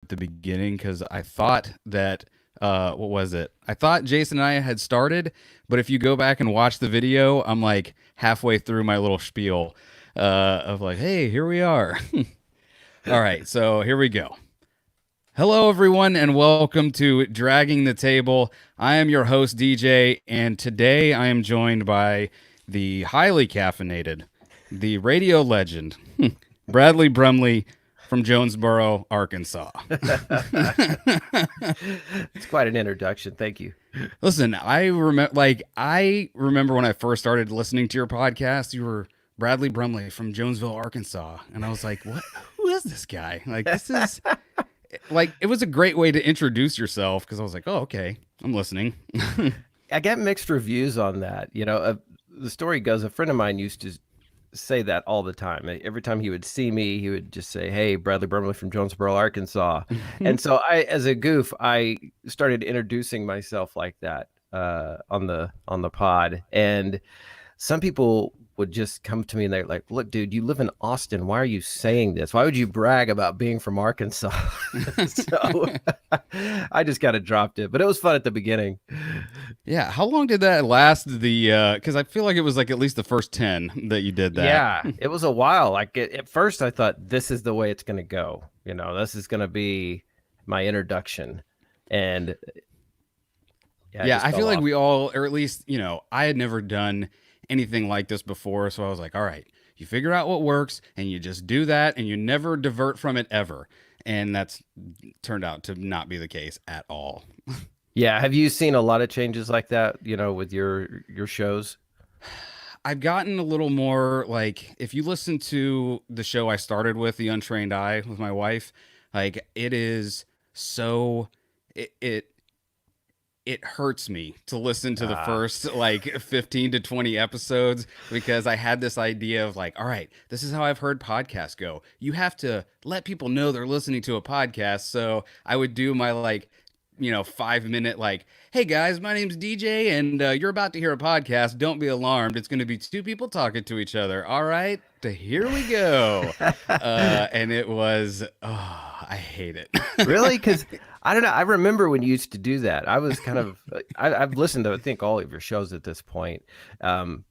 at the beginning because I thought that what was it? I thought Jason and I had started, but if you go back and watch the video, I'm like halfway through my little spiel of like, hey, here we are. All right, so here we go. Hello, everyone, and welcome to Dragging the Table. I am your host, DJ, and today I am joined by the highly caffeinated, the radio legend, Bradley Brumley from Jonesboro, Arkansas. It's quite an introduction. Thank you. Listen, I remember when I first started listening to your podcast, you were Bradley Brumley from Jonesville, Arkansas, and I was like, "What? Who is this guy? Like, this is like it was a great way to introduce yourself because I was like, oh, okay, I'm listening." I get mixed reviews on that. The story goes, a friend of mine used to say that all the time. Every time he would see me, he would just say, "Hey, Bradley Brumley from Jonesboro, Arkansas." And so as a goof, I started introducing myself like that on the pod. And some people would just come to me and they're like, "Look, dude, you live in Austin. Why are you saying this? Why would you brag about being from Arkansas?" So I just kind of dropped it, but it was fun at the beginning. Yeah, how long did that last? Because I feel like it was like at least the first 10 that you did that. Yeah, it was a while. At first, I thought this is the way it's going to go. This is going to be my introduction, and yeah, it Yeah, just I feel fell like off. we all, or at least, I had never done anything like this before. So I was like, all right, you figure out what works and you just do that and you never divert from it ever. And that's turned out to not be the case at all. Yeah, have you seen a lot of changes like that? With your shows? I've gotten a little more like, if you listen to the show I started with, The Untrained Eye, with my wife, like it is so, it it hurts me to listen to the Ah, first like 15 to 20 episodes because I had this idea of like, all right, this is how I've heard podcasts go. You have to let people know they're listening to a podcast. So I would do my like, 5 minute like, hey guys, my name's DJ and you're about to hear a podcast. Don't be alarmed. It's going to be two people talking to each other. All right, here we go. And it was, oh, I hate it. really? Because I don't know. I remember when you used to do that. I was kind of I've listened to I think all of your shows at this point. And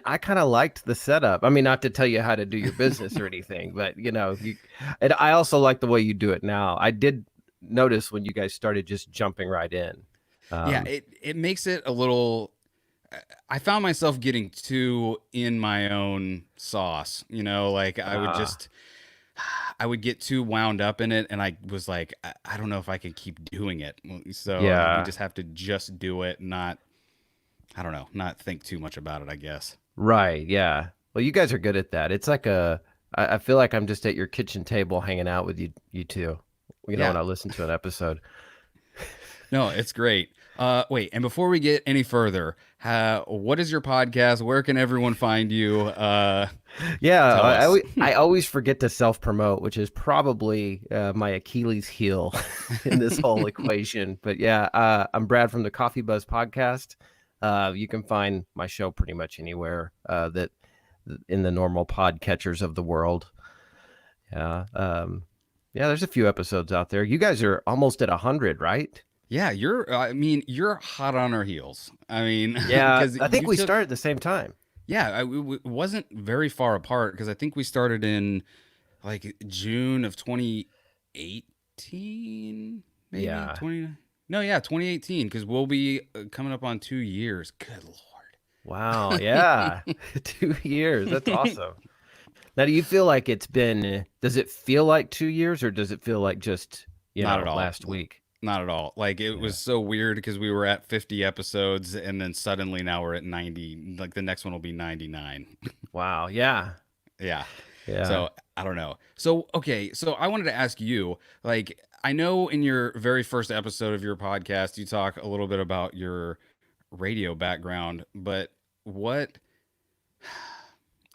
I kind of liked the setup. I mean, not to tell you how to do your business or anything, but and I also like the way you do it now. I did notice when you guys started just jumping right in. Yeah, Um, it makes it a little. I found myself getting too in my own sauce. Like uh, I would get too wound up in it, and I was like, I don't know if I can keep doing it. So we yeah, just have to just do it, not I don't know, not think too much about it. I guess. right. Yeah. Well, you guys are good at that. It's like I feel like I'm just at your kitchen table hanging out with you two, when Yeah. I listen to an episode. No, it's great. Wait, and before we get any further, what is your podcast? Where can everyone find you? Yeah, Tell us. I always forget to self promote, which is probably my Achilles heel in this whole equation. But yeah, I'm Brad from the Coffee Buzz podcast. You can find my show pretty much anywhere that in the normal pod catchers of the world. Yeah, yeah. There's a few episodes out there. You guys are almost at 100, right? Yeah, I mean, you're hot on our heels. I mean, Yeah, because I think you we took, started at the same time. yeah, it wasn't very far apart because I think we started in like June of 2018, maybe Yeah. 20. No, yeah, 2018 because we'll be coming up on 2 years. Good Wow. Yeah. 2 years. That's Lord. awesome. Now, do you feel like does it feel like 2 years or does it feel like just, Not at all. last week? Not at all. Like it Yeah. was so weird because we were at 50 episodes and then suddenly now we're at 90. Like the next one will be 99. Wow. Yeah. Yeah. Yeah. So I don't know. So okay, so I wanted to ask you, like, I know in your very first episode of your podcast, you talk a little bit about your radio background, but what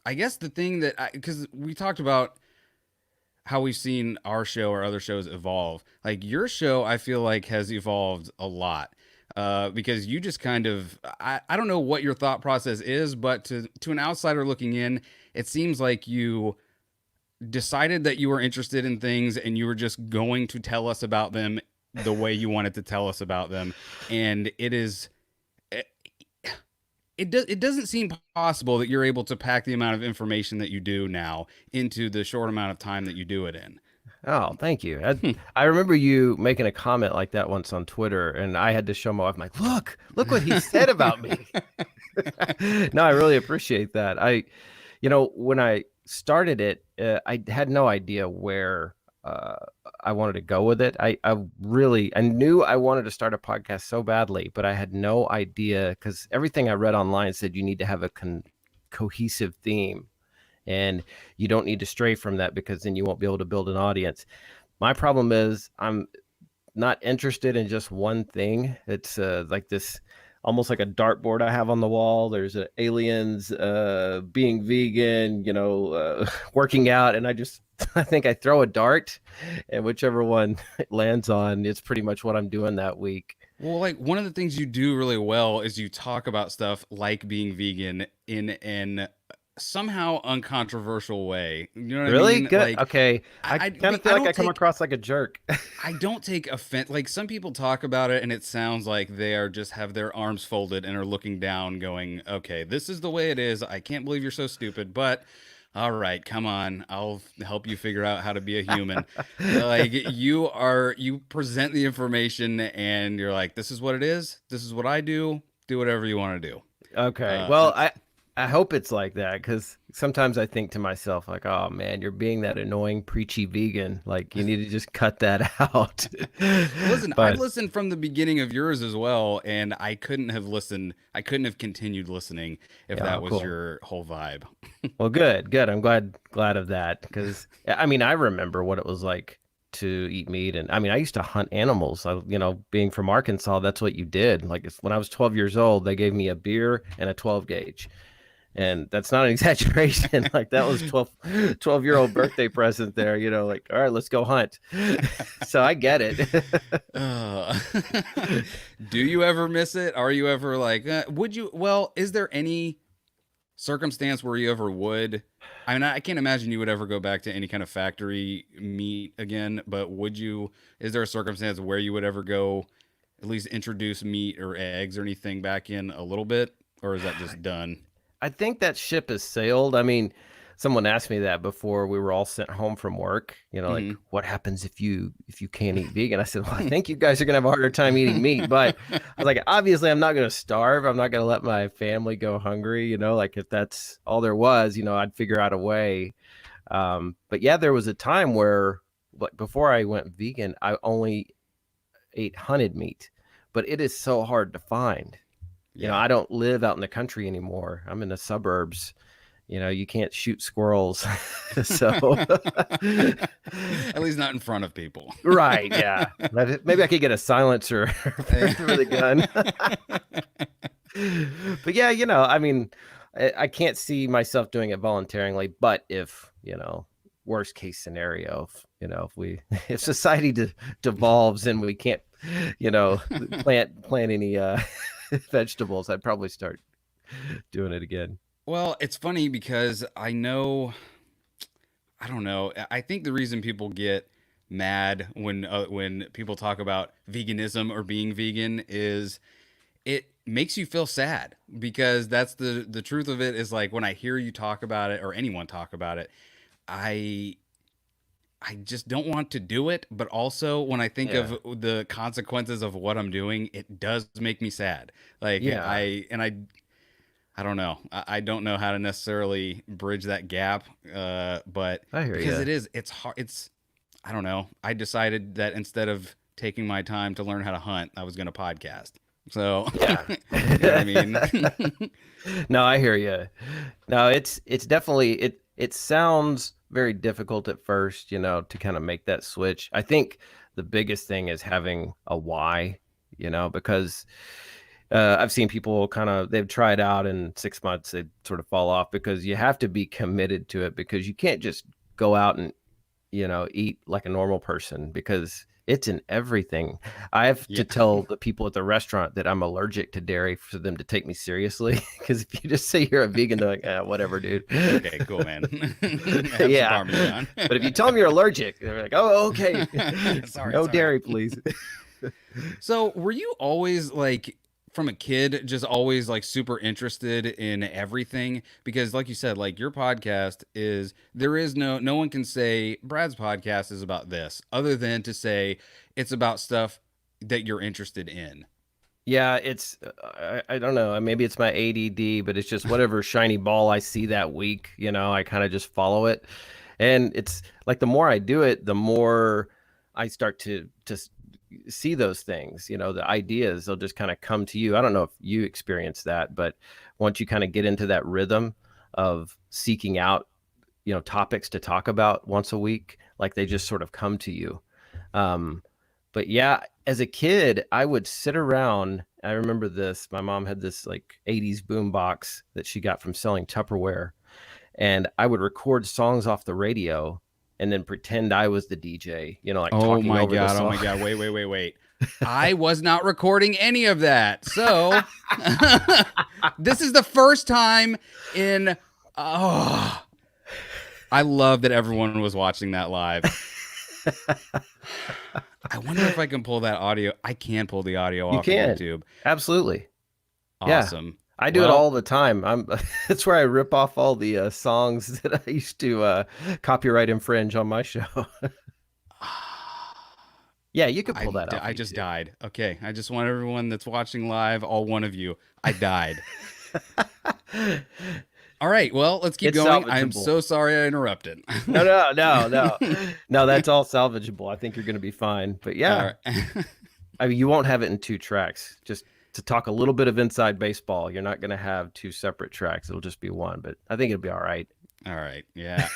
I guess the thing that because we talked about how we've seen our show or other shows evolve. Like your show, I feel like has evolved a lot. Because you just kind of I don't know what your thought process is, but to an outsider looking in, it seems like you decided that you were interested in things and you were just going to tell us about them the way you wanted to tell us about them. And it is it doesn't seem possible that you're able to pack the amount of information that you do now into the short amount of time that you do it in. Oh, thank you. I remember you making a comment like that once on Twitter, and I had to show my wife, I'm like, look what he said about me. No, I really appreciate that. When I started it, I had no idea where uh, I wanted to go with it. I knew I wanted to start a podcast so badly, but I had no idea because everything I read online said you need to have a cohesive theme, and you don't need to stray from that because then you won't be able to build an audience. My problem is I'm not interested in just one thing. It's like this, almost like a dartboard I have on the wall. There's aliens, being vegan, working out, and I think I throw a dart, and whichever one it lands on, it's pretty much what I'm doing that week. Well, like one of the things you do really well is you talk about stuff like being vegan in an somehow uncontroversial way. You know what I Really mean? good. Okay, I kind of feel I like I don't come take across like a jerk. I don't take offense. Like some people talk about it, and it sounds like they are just have their arms folded and are looking down, going, "Okay, this is the way it is. I can't believe you're so stupid." But all right, come on, I'll help you figure out how to be a human. Like you present the information, and you're like, "This is what it is. This is what I do. Do whatever you want to do." Okay. Well, That's I hope it's like that because sometimes I think to myself like, oh man, you're being that annoying preachy vegan. Like you need to just cut that out. Listen, I've But listened from the beginning of yours as well, and I couldn't have listened. I couldn't have continued listening if yeah, that was cool. your whole vibe. Well, good. I'm glad of that because I mean I remember what it was like to eat meat, and I mean I used to hunt animals. Being from Arkansas, that's what you did. Like when I was 12 years old, they gave me a beer and a 12 gauge. And that's not an exaggeration. Like that was 12-year-old birthday present there, like, all right, let's go hunt. So I get it. Uh, do you ever miss it? Are you ever like, would you? Well, is there any circumstance where you ever would? I mean, I can't imagine you would ever go back to any kind of factory meat again, but would you? Is there a circumstance where you would ever go, at least introduce meat or eggs or anything back in a little bit, or is that just done? I think that ship has sailed. I mean, someone asked me that before we were all sent home from work, like Hmm. what happens if you can't eat vegan? I said, well, I think you guys are gonna have a harder time eating meat. But I was like, obviously I'm not gonna starve. I'm not gonna let my family go hungry, like if that's all there was, I'd figure out a way. But yeah, there was a time where like before I went vegan, I only ate hunted meat, but it is so hard to find. Yeah. I don't live out in the country anymore. I'm in the suburbs. You can't shoot squirrels. So, At least not in front of people. right. Yeah. Maybe I could get a silencer for the gun. But yeah, I mean, I can't see myself doing it voluntarily, but if, worst case scenario, if society devolves and we can't, you know, plant any vegetables, I'd probably start doing it again. Well, it's funny because I don't know. I think the reason people get mad when people talk about veganism or being vegan is it makes you feel sad because that's the truth of it is like when I hear you talk about it or anyone talk about it, I I just don't want to do it, but also when I think of Yeah. the consequences of what I'm doing, it does make me sad. Like Yeah. I don't know. I don't know how to necessarily bridge that gap, but I hear because you. it's hard. It's I don't know. I decided that instead of taking my time to learn how to hunt, I was going to podcast. So, Yeah. you know what I mean? No, I hear you. No, it's definitely it sounds very difficult at first, to kind of make that switch. I think the biggest thing is having a why, because I've seen people they've tried out in 6 months, they sort of fall off because you have to be committed to it because you can't just go out and, eat like a normal person because It's in everything. I have to Yeah. tell the people at the restaurant that I'm allergic to dairy for them to take me seriously. Because if you just say you're a vegan, they're like, whatever, dude. Okay, cool, man. Have some Yeah. Parmesan. But if you tell them you're allergic, they're like, oh, okay. Sorry, No sorry. dairy, please. So, were you always like from a kid just always like super interested in everything? Because like you said, like your podcast is there is no one can say Brad's podcast is about this other than to say it's about stuff that you're interested in. Yeah, it's I don't know. Maybe it's my ADD, but it's just whatever shiny ball I see that week, I kind of just follow it. And it's like the more I do it, the more I start to see those things, the ideas, they'll just kind of come to you. I don't know if you experience that, but once you kind of get into that rhythm of seeking out, topics to talk about once a week, like they just sort of come to you. But yeah, as a kid, I would sit around. I remember this. My mom had this like 80s boom box that she got from selling Tupperware. And I would record songs off the radio and then pretend I was the DJ, like Oh talking my over the god, oh song. my god. Wait, wait, wait, wait. I was not recording any of that. So this is the first time in oh I love that everyone was watching that live. I wonder if I can pull that audio. I can pull the audio You off of can. YouTube. Absolutely. Yeah. Awesome. I do it Well, all the time. That's where I rip off all the songs that I used to copyright infringe on my show. Yeah, you could pull that off I just YouTube. died. Okay. I just want everyone that's watching live, all one of you. I died. All right. Well, let's keep It's going. I am salvageable. so sorry I interrupted. No, no, no, no. No, that's all salvageable. I think you're going to be fine. But yeah, All right. I mean, you won't have it in two tracks. Just to talk a little bit of inside baseball, you're not going to have two separate tracks. It'll just be one, but I think it'll be all right. All right. Yeah.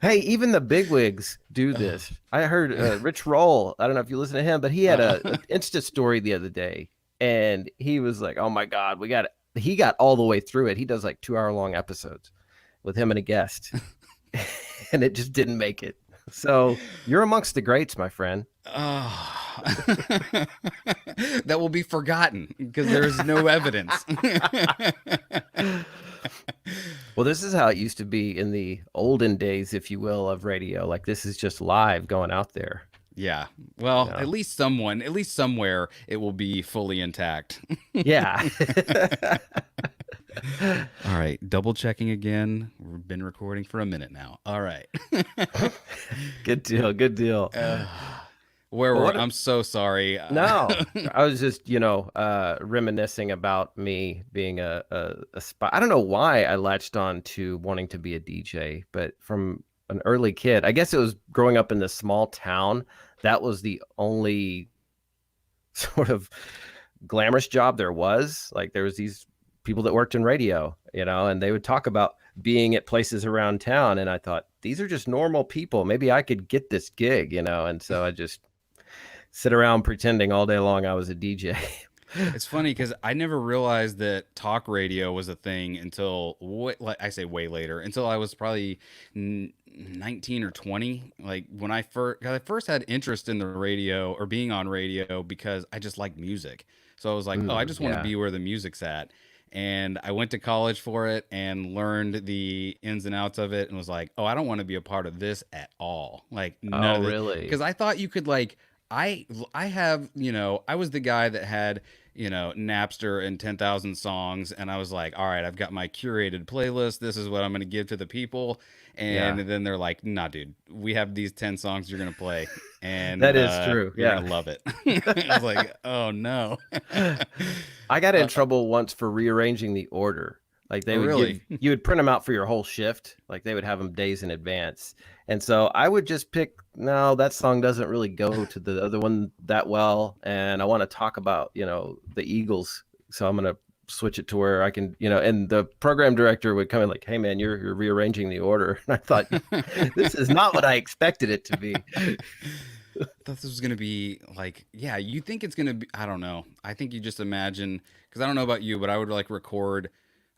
Hey, even the bigwigs do this. I heard Rich Roll. I don't know if you listen to him, but he had an Insta story the other day, and he was like, "Oh my God, we got it." He got all the way through it. He does like 2 hour long episodes with him and a guest, and it just didn't make it. So you're amongst the greats, my friend. Oh. That will be forgotten because there is no evidence. Well, this is how it used to be in the olden days, if you will, of radio. Like this is just live going out there. Yeah. Well, Yeah. at least someone, at least somewhere, it will be fully intact. Yeah. All right. Double checking again. We've been recording for a minute now. All right. Good deal. Good deal. Where Well, were what I'm so sorry. No, I was just, reminiscing about me being a spy. I don't know why I latched on to wanting to be a DJ, but from an early kid, I guess it was growing up in this small town. That was the only sort of glamorous job there was. Like there was these people that worked in radio, and they would talk about being at places around town. And I thought, these are just normal people. Maybe I could get this gig, and so I just sit around pretending all day long I was a DJ. It's funny because I never realized that talk radio was a thing until like I say way later, until I was probably 19 or 20. Like when I first had interest in the radio or being on radio because I just like music. So I was like, oh, I just want to Yeah. be where the music's at. And I went to college for it and learned the ins and outs of it and was like, oh, I don't want to be a part of this at all. Like none Oh, of it. really? Because I thought you could like I have, I was the guy that had, Napster and 10,000 songs. And I was like, all right, I've got my curated playlist. This is what I'm going to give to the people. And Yeah. then they're like, nah, dude, we have these 10 songs you're going to play. And That is true. you're Yeah. going to love it. I was like, oh, no. I got in Uh, trouble once for rearranging the order. Like oh, they would really? you would print them out for your whole shift. Like they would have them days in advance. And so I would just pick, no, that song doesn't really go to the other one that well. And I want to talk about, the Eagles. So I'm going to switch it to where I can, and the program director would come in like, hey man, you're rearranging the order. And I thought, this is not what I expected it to be. I thought this was gonna be like, yeah, you think it's gonna be, I don't know. I think you just imagine, because I don't know about you, but I would like record.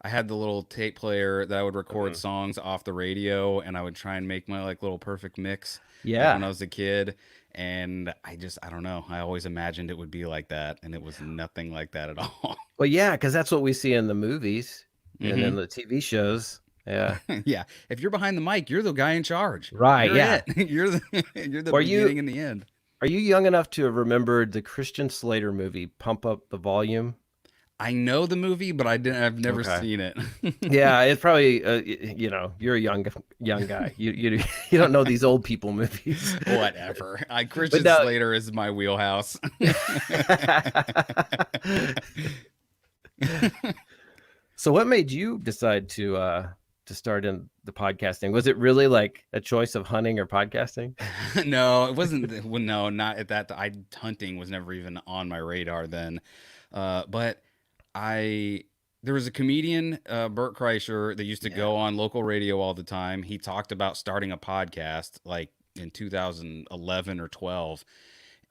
I had the little tape player that I would record Mhm. songs off the radio, and I would try and make my like little perfect mix. like when Yeah. I was a kid. And I don't know. I always imagined it would be like that, and it was nothing like that at all. Well, yeah, because that's what we see in the movies and Hmm. in the TV shows. Yeah. Yeah. If you're behind the mic, you're the guy in charge. Right. You're Yeah. it. You're the Are you beginning and the end. are you young enough to have remembered the Christian Slater movie, Pump Up the Volume? I know the movie, but I've never Okay. seen it. Yeah, it's probably you're a young guy. You you don't know these old people movies. Whatever. But Christian no. Slater is my wheelhouse. So what made you decide to start in the podcasting? Was it really like a choice of hunting or podcasting? No, it wasn't. Well, no, not at that. Hunting was never even on my radar then. But I there was a comedian, Bert Kreischer, that used to Yeah. go on local radio all the time. He talked about starting a podcast like in 2011 or 12,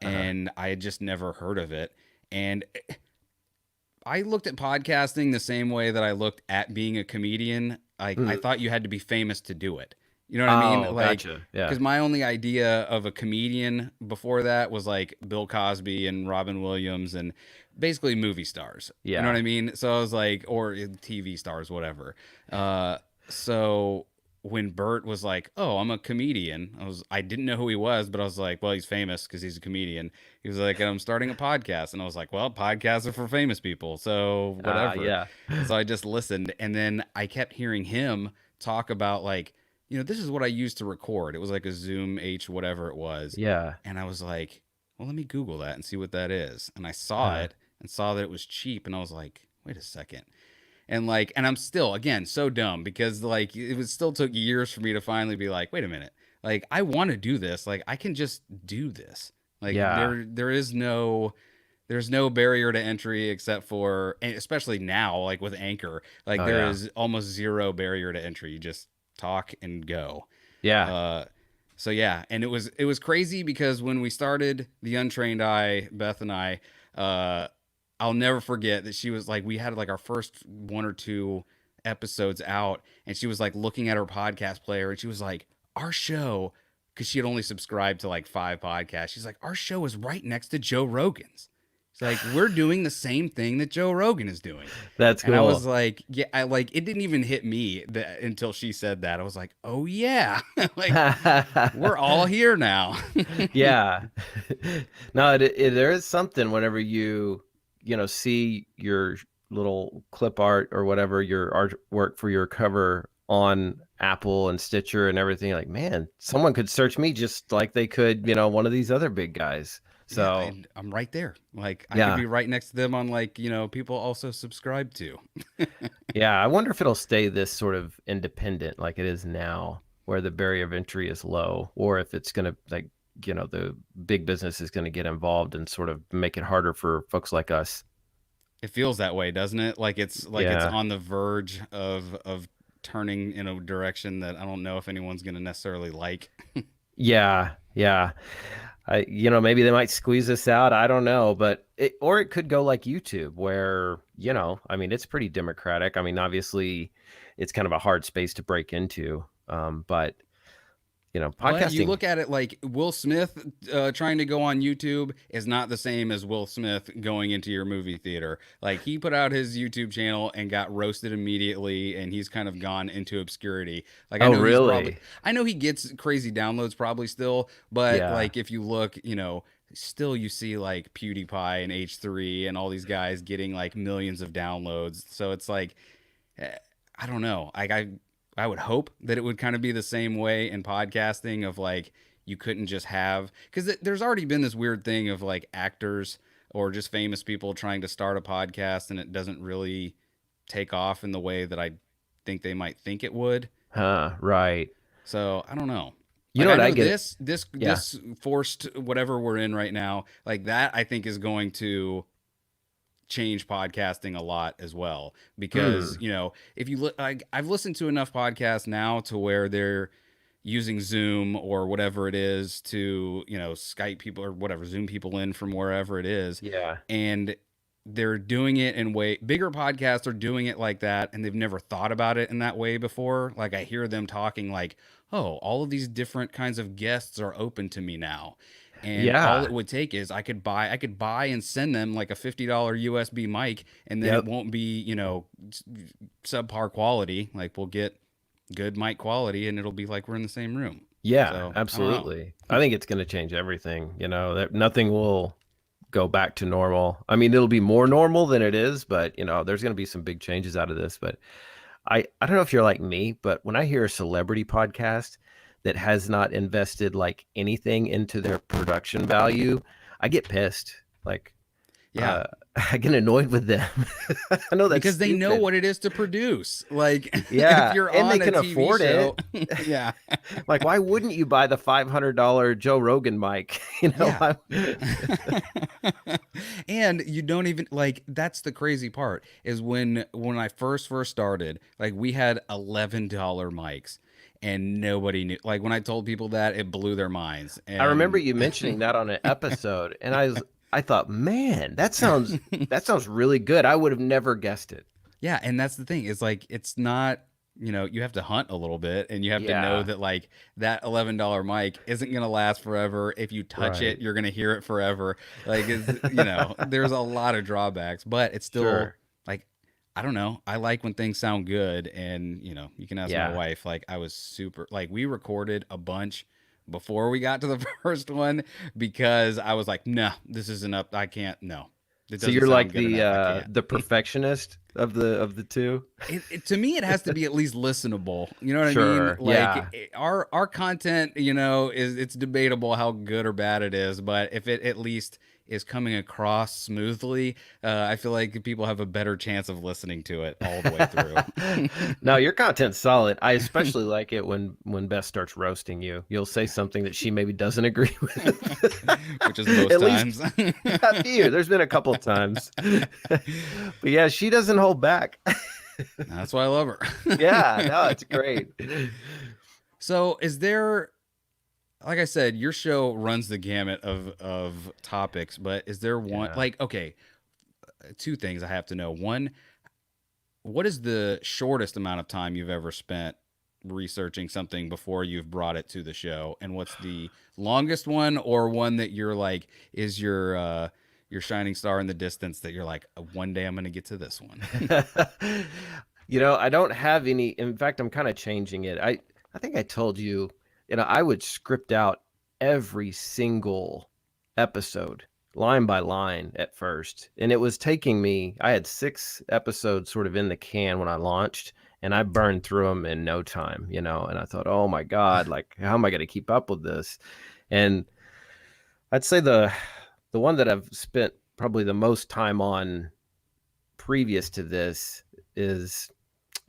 Uh-huh. and I had just never heard of it. And I looked at podcasting the same way that I looked at being a comedian. I Mhm. thought you had to be famous to do it. You know what I mean? Oh, Like, gotcha. Yeah. because my only idea of a comedian before that was like Bill Cosby and Robin Williams and basically movie stars. You know what Yeah. I mean? So I was like, or TV stars, whatever. Uh, so when Bert was like, "Oh, I'm a comedian," I didn't know who he was, but I was like, "Well, he's famous because he's a comedian." He was like, "I'm starting a podcast," and I was like, "Well, podcasts are for famous people, so whatever." Yeah. So I just listened, and then I kept hearing him talk about like, this is what I used to record. It was like a Zoom H whatever it was, Yeah. and I was like, "Well, let me Google that and see what that is." And I saw Uh, it and saw that it was cheap, and I was like, "Wait a second." And I'm still again so dumb because like it was still took years for me to finally be like, wait a minute, like I want to do this, like I can just do this. Like yeah. there's no barrier to entry except for, and especially now like with Anchor, like Oh there yeah. is almost zero barrier to entry. You just talk and go. Yeah. uh so yeah, and it was crazy because when we started the Untrained Eye, Beth and I, uh I'll never forget that she was like, we had like our first one or two episodes out, and she was like looking at her podcast player, and she was like, our show, because she had only subscribed to like 5 podcasts. She's like, our show is right next to Joe Rogan's. It's like, we're doing the same thing that Joe Rogan is doing. That's And I cool. was like, yeah, I like it didn't even hit me until she said that. I was like, oh yeah, like we're all here now. Yeah. No, there is something whenever see your little clip art or whatever, your artwork for your cover on Apple and Stitcher and everything. Like, man, someone could search me just like they could, one of these other big guys. Yeah, So, I'm right there. Like I could yeah. be right next to them on like, people also subscribe to. Yeah. I wonder if it'll stay this sort of independent like it is now, where the barrier of entry is low, or if it's going to, like, the big business is going to get involved and sort of make it harder for folks like us. It feels that way, doesn't it? Like it's Yeah. on the verge of turning in a direction that I don't know if anyone's going to necessarily like. Yeah. Yeah. Maybe they might squeeze this out. I don't know, but or it could go like YouTube, where, I mean, it's pretty democratic. I mean, obviously, it's kind of a hard space to break into. But But you podcasting. look at it like Will Smith trying to go on YouTube is not the same as Will Smith going into your movie theater. Like he put out his YouTube channel and got roasted immediately, and he's kind of gone into obscurity. Like Oh, really? I know he gets crazy downloads probably still, but Yeah. like if you look, still you see like PewDiePie and H3 and all these guys getting like millions of downloads. So it's like, eh, I don't know. I would hope that it would kind of be the same way in podcasting of like you couldn't just have, because there's already been this weird thing of like actors or just famous people trying to start a podcast and it doesn't really take off in the way that I think they might think it would. Huh. Right. So I don't know. You Like know I what I know get? Yeah. this forced whatever we're in right now, like that I think is going to change podcasting a lot as well, because Hmm. if you look, like I've listened to enough podcasts now to where they're using Zoom or whatever it is to Skype people or whatever, Zoom people in from wherever it is, Yeah. and they're doing it in way bigger podcasts are doing it like that, and they've never thought about it in that way before. Like I hear them talking like, oh, all of these different kinds of guests are open to me now. And all it Yeah. would take is I could buy and send them like a $50 USB mic, and then it Yep. won't be, subpar quality. Like we'll get good mic quality, and it'll be like we're in the same room. Yeah, So I don't know. absolutely. I think it's going to change everything, that nothing will go back to normal. I mean, it'll be more normal than it is, but there's going to be some big changes out of this. But I don't know if you're like me, but when I hear a celebrity podcast that has not invested like anything into their production value, I get pissed. Like, Yeah, uh, I get annoyed with them. I know that's because they know stupid. what it is to produce. Like if Yeah, you're and they on a can TV afford show, it. yeah, Like, why wouldn't you buy the $500 Joe Rogan mic? yeah. And you don't even like that's the crazy part is when I first started, like we had $11 mics and nobody knew. Like when I told people that, it blew their minds. I remember And you mentioning that on an episode, and I thought, man, that sounds really good. I would have never guessed it. yeah, and that's the thing. It's like it's not, you have to hunt a little bit and you have to know Yeah, that like that $11 mic isn't going to last forever. If you touch it, right. you're going to hear it forever. Like there's a lot of drawbacks, but it's still Sure. like I don't know. I like when things sound good, and you can ask my Yeah. wife. Like I was super like we recorded a bunch before we got to the first one because I was like, "No, this isn't up. I can't. No. It So doesn't you're like sound good enough. I can't." the perfectionist of the two? To me it has to be at least listenable, you know what I mean? Sure. Like Yeah. our content, is it's debatable how good or bad it is, but if it at least is coming across smoothly, I feel like people have a better chance of listening to it all the way through. No, your content's solid. I especially like it when Beth starts roasting you. You'll say something that she maybe doesn't agree with. Which is most At least times. a few. There's been a couple of times. But yeah, she doesn't hold back. That's why I love her. Yeah, no, it's great. So is there, like I said, your show runs the gamut of topics, but is there one Yeah. like okay, two things I have to know. One, what is the shortest amount of time you've ever spent researching something before you've brought it to the show? And what's the longest one, or one that you're like is your shining star in the distance that you're like, one day I'm going to get to this one." I don't have any. In fact, I'm kind of changing it. I think I told you, I would script out every single episode line by line at first. And it was taking me, I had 6 episodes sort of in the can when I launched, and I burned through them in no time, and I thought, oh my God, like, how am I going to keep up with this? And I'd say the one that I've spent probably the most time on previous to this is,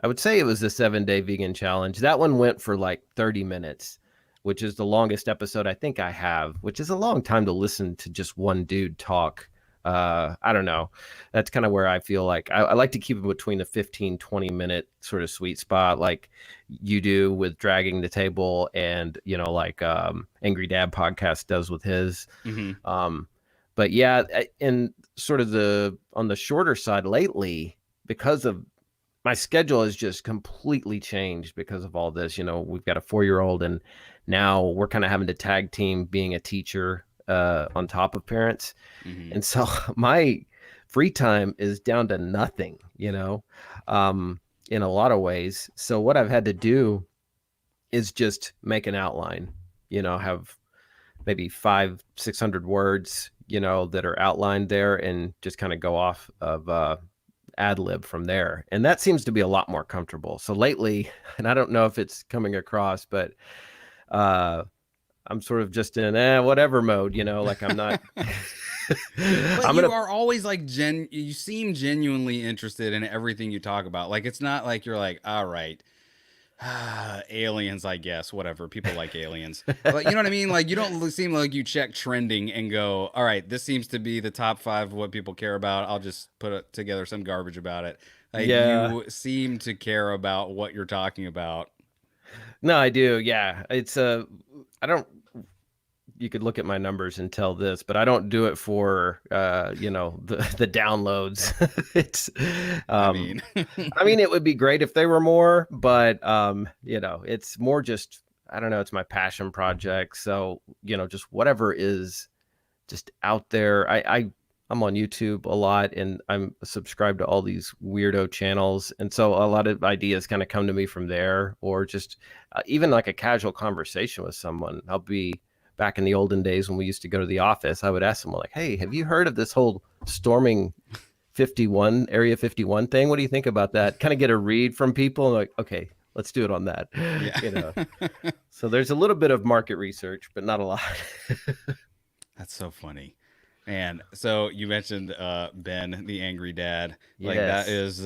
I would say it was the 7-day vegan challenge. That one went for like 30 minutes, which is the longest episode I think I have, which is a long time to listen to just one dude talk. I don't know. That's kind of where I feel like I like to keep it between a 15-20 minute sort of sweet spot, like you do with Dragging the Table, and, like Angry Dad podcast does with his. Hmm. But yeah, and sort of on the shorter side lately, because of my schedule has just completely changed because of all this. We've got a 4-year-old, and now we're kind of having to tag team being a teacher on top of parents. Hmm. And so my free time is down to nothing, in a lot of ways. So what I've had to do is just make an outline, have maybe 500-600 words, that are outlined there, and just kind of go off of ad lib from there. And that seems to be a lot more comfortable. So lately, and I don't know if it's coming across, but I'm sort of just in whatever mode, like I'm not. But I'm you gonna. are always like you seem genuinely interested in everything you talk about. Like it's not like you're like, all right, aliens, I guess, whatever. People like aliens. Like, you know what I mean? Like you don't seem like you check trending and go, all right, this seems to be the top 5 of what people care about. I'll just together some garbage about it. Like Yeah. you seem to care about what you're talking about. No, I do. Yeah, it's I don't. you could look at my numbers and tell this, but I don't do it for the downloads. It's I um mean, I mean, it would be great if they were more, but it's more just, I don't know, it's my passion project. So, just whatever is just out there. I'm on YouTube a lot, and I'm subscribed to all these weirdo channels, and so a lot of ideas kind of come to me from there, or just even like a casual conversation with someone. I'll be back in the olden days when we used to go to the office. I would ask someone like, "Hey, have you heard of this whole storming 51 Area 51 thing? What do you think about that?" Kind of get a read from people, and like, okay, let's do it on that. yeah. So there's a little bit of market research, but not a lot. That's so funny. And so you mentioned Ben, the angry dad. Like Yes.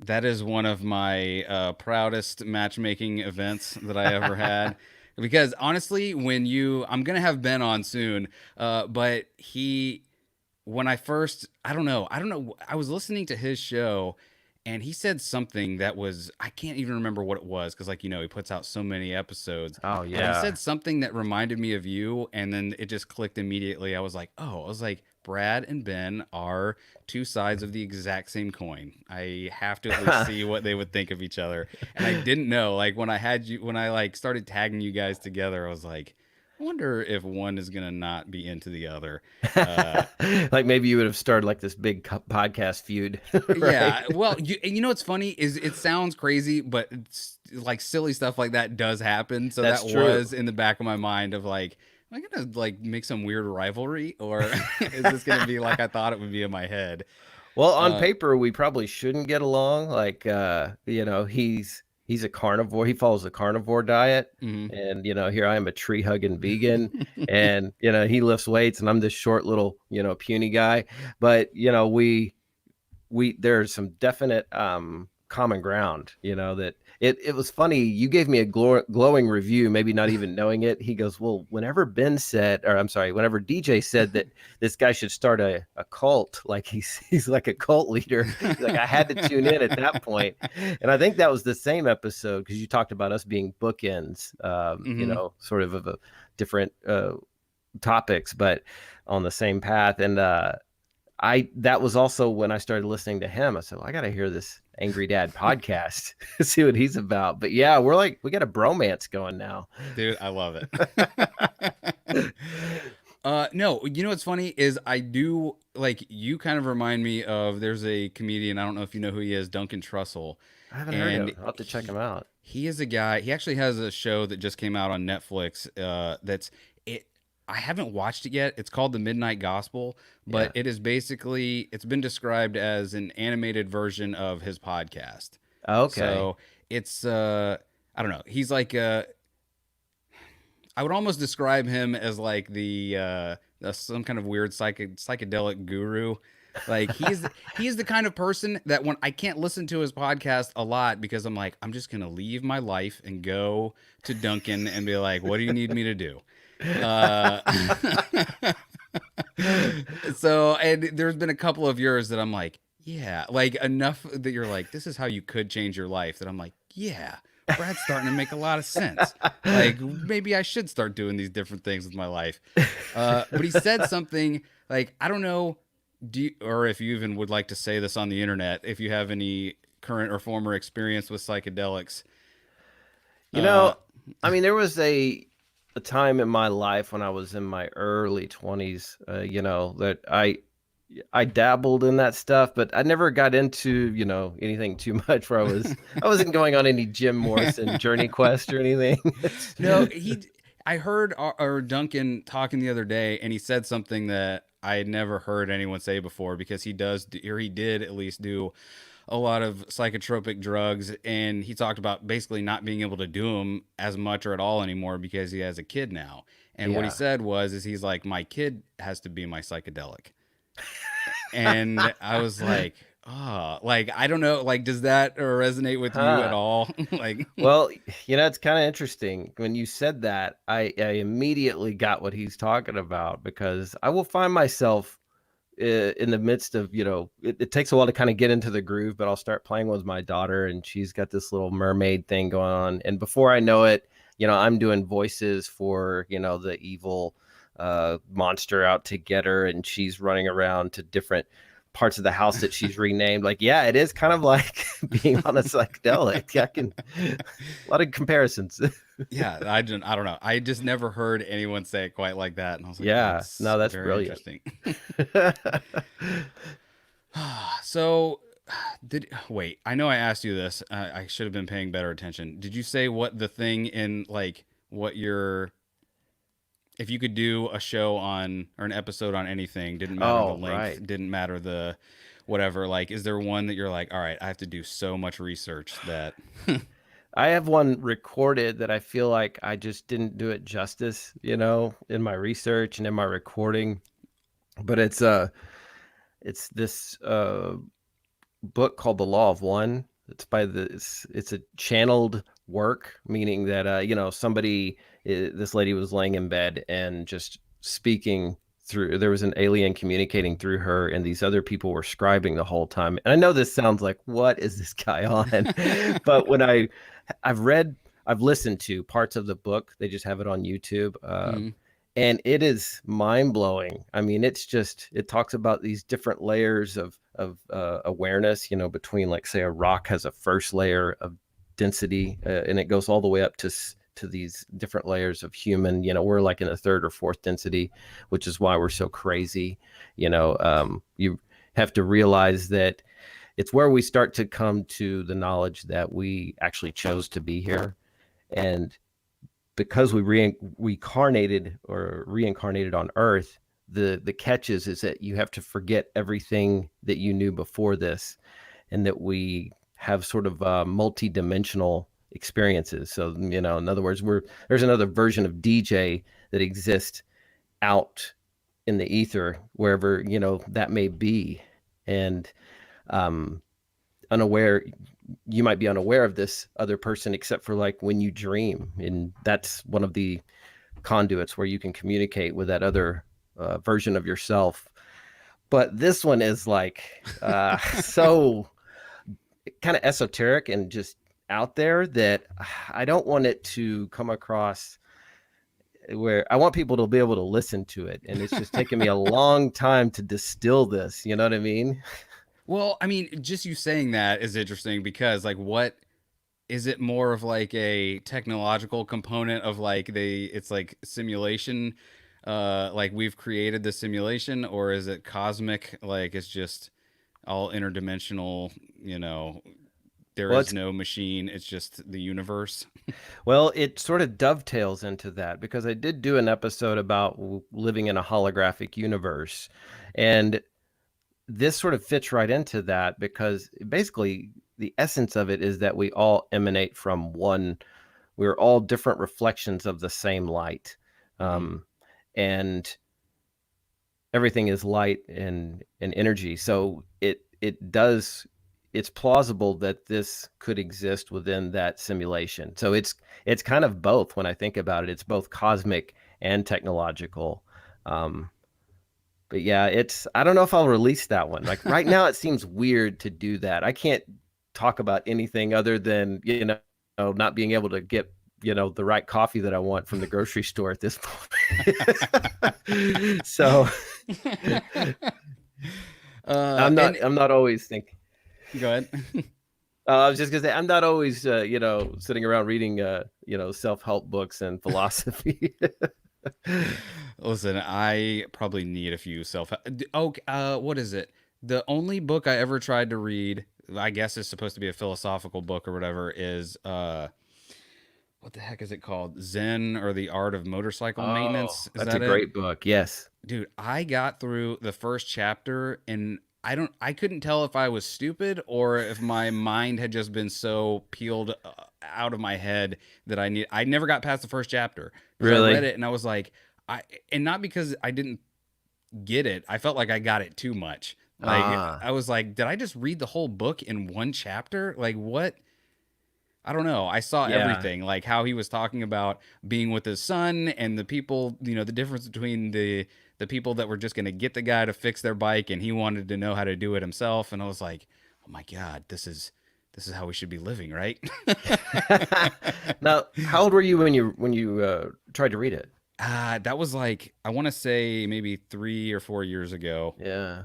that is one of my proudest matchmaking events that I ever had. Because honestly, I'm gonna have Ben on soon, but when I don't know, I was listening to his show and he said something that was, I can't even remember what it was because, like, he puts out so many episodes, Oh but he yeah. said something that reminded me of you. And then it just clicked immediately. I was like, Brad and Ben are two sides of the exact same coin. I have to at least see what they would think of each other. And I didn't know, like, when I like started tagging you guys together, I was like, I wonder if one is gonna not be into the other. Uh, Like maybe you would have started like this big podcast feud, right? yeah, well, you know what's funny is it sounds crazy, but it's like silly stuff like that does happen. So That's that true. was in the back of my mind of like, am I gonna like make some weird rivalry, or is this gonna be like I thought it would be in my head? Well, on Uh, paper, we probably shouldn't get along. Like, he's a carnivore. He follows the carnivore diet, mhm. and here I am, a tree hugging vegan, and he lifts weights, and I'm this short little puny guy. But there's some definite common ground, that it was funny. You gave me a glowing review, maybe not even knowing it. He goes, well, whenever Ben said, or I'm sorry, whenever DJ said that this guy should start a cult, like he's like a cult leader. He's like, I had to tune in at that point. And I think that was the same episode, because you talked about us being bookends, Mhm. sort of a different topics, but on the same path. And that was also when I started listening to him. I said, well, I got to hear this Angry Dad podcast, see what he's about. But yeah, we got a bromance going now. Dude, I love it. No, you know what's funny is I do like you kind of remind me of there's a comedian, I don't know if you know who he is, Duncan Trussell. I haven't heard of And him. I'll have to check him out. he is a guy, he actually has a show that just came out on Netflix it I haven't watched it yet. It's called The Midnight Gospel, but Yeah. it is basically it's been described as an animated version of his podcast. Okay. So it's I don't know. He's like I would almost describe him as like some kind of weird psychedelic guru. Like he's the kind of person that when I can't listen to his podcast a lot because I'm like I'm just gonna leave my life and go to Duncan and be like, what do you need me to do? Uh, so and there's been a couple of years that I'm like, yeah, like enough that you're like, this is how you could change your life. That I'm like, yeah, Brad's starting to make a lot of sense. Like maybe I should start doing these different things with my life. But he said something like, I don't know, or if you even would like to say this on the internet, if you have any current or former experience with psychedelics. You Uh, know, I mean, there was a time in my life when I was in my early 20s, that I dabbled in that stuff, but I never got into, anything too much where I wasn't going on any Jim Morrison Journey Quest or anything. no, I heard or Duncan talking the other day, and he said something that I had never heard anyone say before because or he did at least do a lot of psychotropic drugs, and he talked about basically not being able to do them as much or at all anymore because he has a kid now. And what he Yeah. said is he's like, my kid has to be my psychedelic. And I was like, oh, like I don't know, like does that resonate with you at Huh. all? Like, Well, it's kind of interesting. When you said that, I immediately got what he's talking about, because I will find myself in the midst of, it takes a while to kind of get into the groove, but I'll start playing with my daughter, and she's got this little mermaid thing going on. And before I know it, I'm doing voices for, the evil monster out to get her, and she's running around to different parts of the house that she's renamed. Like, yeah, it is kind of like being on a psychedelic. I can a lot of comparisons. Yeah, I don't know. I just never heard anyone say it quite like that, and I was like, Yeah, that's no, that's very brilliant. interesting. So, wait? I know I asked you this. I should have been paying better attention. Did you say what the thing in like what your if you could do a show on or an episode on anything, didn't matter the Oh, length, right. didn't matter the whatever, like is there one that you're like, all right, I have to do so much research that I have one recorded that I feel like I just didn't do it justice, in my research and in my recording. But it's this book called The Law of One. It's a channeled work, meaning that this lady was laying in bed and just speaking through. There was an alien communicating through her, and these other people were scribing the whole time. And I know this sounds like, what is this guy on? But when I've read, I've listened to parts of the book. They just have it on YouTube. mm, And it is mind blowing. I mean, it talks about these different layers of awareness, between, like, say, a rock has a first layer of density, and it goes all the way up to these different layers of human. We're like in a third or fourth density, which is why we're so crazy. You have to realize that it's where we start to come to the knowledge that we actually chose to be here. And because we reincarnated on Earth, the catch is that you have to forget everything that you knew before this, and that we have sort of multi-dimensional experiences. So, in other words, there's another version of DJ that exists out in the ether, wherever that may be. And um, unaware you might be unaware of this other person, except for, like, when you dream, and that's one of the conduits where you can communicate with that other version of yourself. But this one is like so kind of esoteric and just out there that I don't want it to come across where I want people to be able to listen to it. And it's just taken me a long time to distill this. You know what I mean? well, I mean, just you saying that is interesting because like what is it more of like a technological component of like it's like simulation like we've created the simulation, or is it cosmic, like it's just all interdimensional, there Well, is no machine, it's just the universe. it sort of dovetails into that, because I did do an episode about living in a holographic universe. And this sort of fits right into that, because basically the essence of it is that we all emanate from one. We're all different reflections of the same light. Hmm. Um, and everything is light and energy. So it's plausible that this could exist within that simulation. So it's kind of both. When I think about it, it's both cosmic and technological. But yeah, I don't know if I'll release that one. Like, right now it seems weird to do that. I can't talk about anything other than, not being able to get, the right coffee that I want from the grocery store at this point. So And I'm not always thinking. go ahead. I was just gonna say, I'm not always, sitting around reading, self-help books and philosophy. Listen, I probably need a few self. Oh, what is it? The only book I ever tried to read, I guess it's supposed to be a philosophical book or whatever, is what the heck is it called? Zen or the Art of Motorcycle Oh, Maintenance? Is that's a that it? great book. Yes. Dude, I got through the first chapter and I couldn't tell if I was stupid or if my mind had just been so peeled out of my head that I never got past the first chapter because I read Really? it and I was like and not because I didn't get it. I felt like I got it too much. Like Ah, I was like, did I just read the whole book in one chapter? Like what? I don't know. I saw yeah. everything, like how he was talking about being with his son and the people, the difference between the people that were just going to get the guy to fix their bike and he wanted to know how to do it himself. And I was like, oh my god, this is how we should be living, right? Now, how old were you when you tried to read it? That was like, I want to say maybe 3 or 4 years ago. Yeah.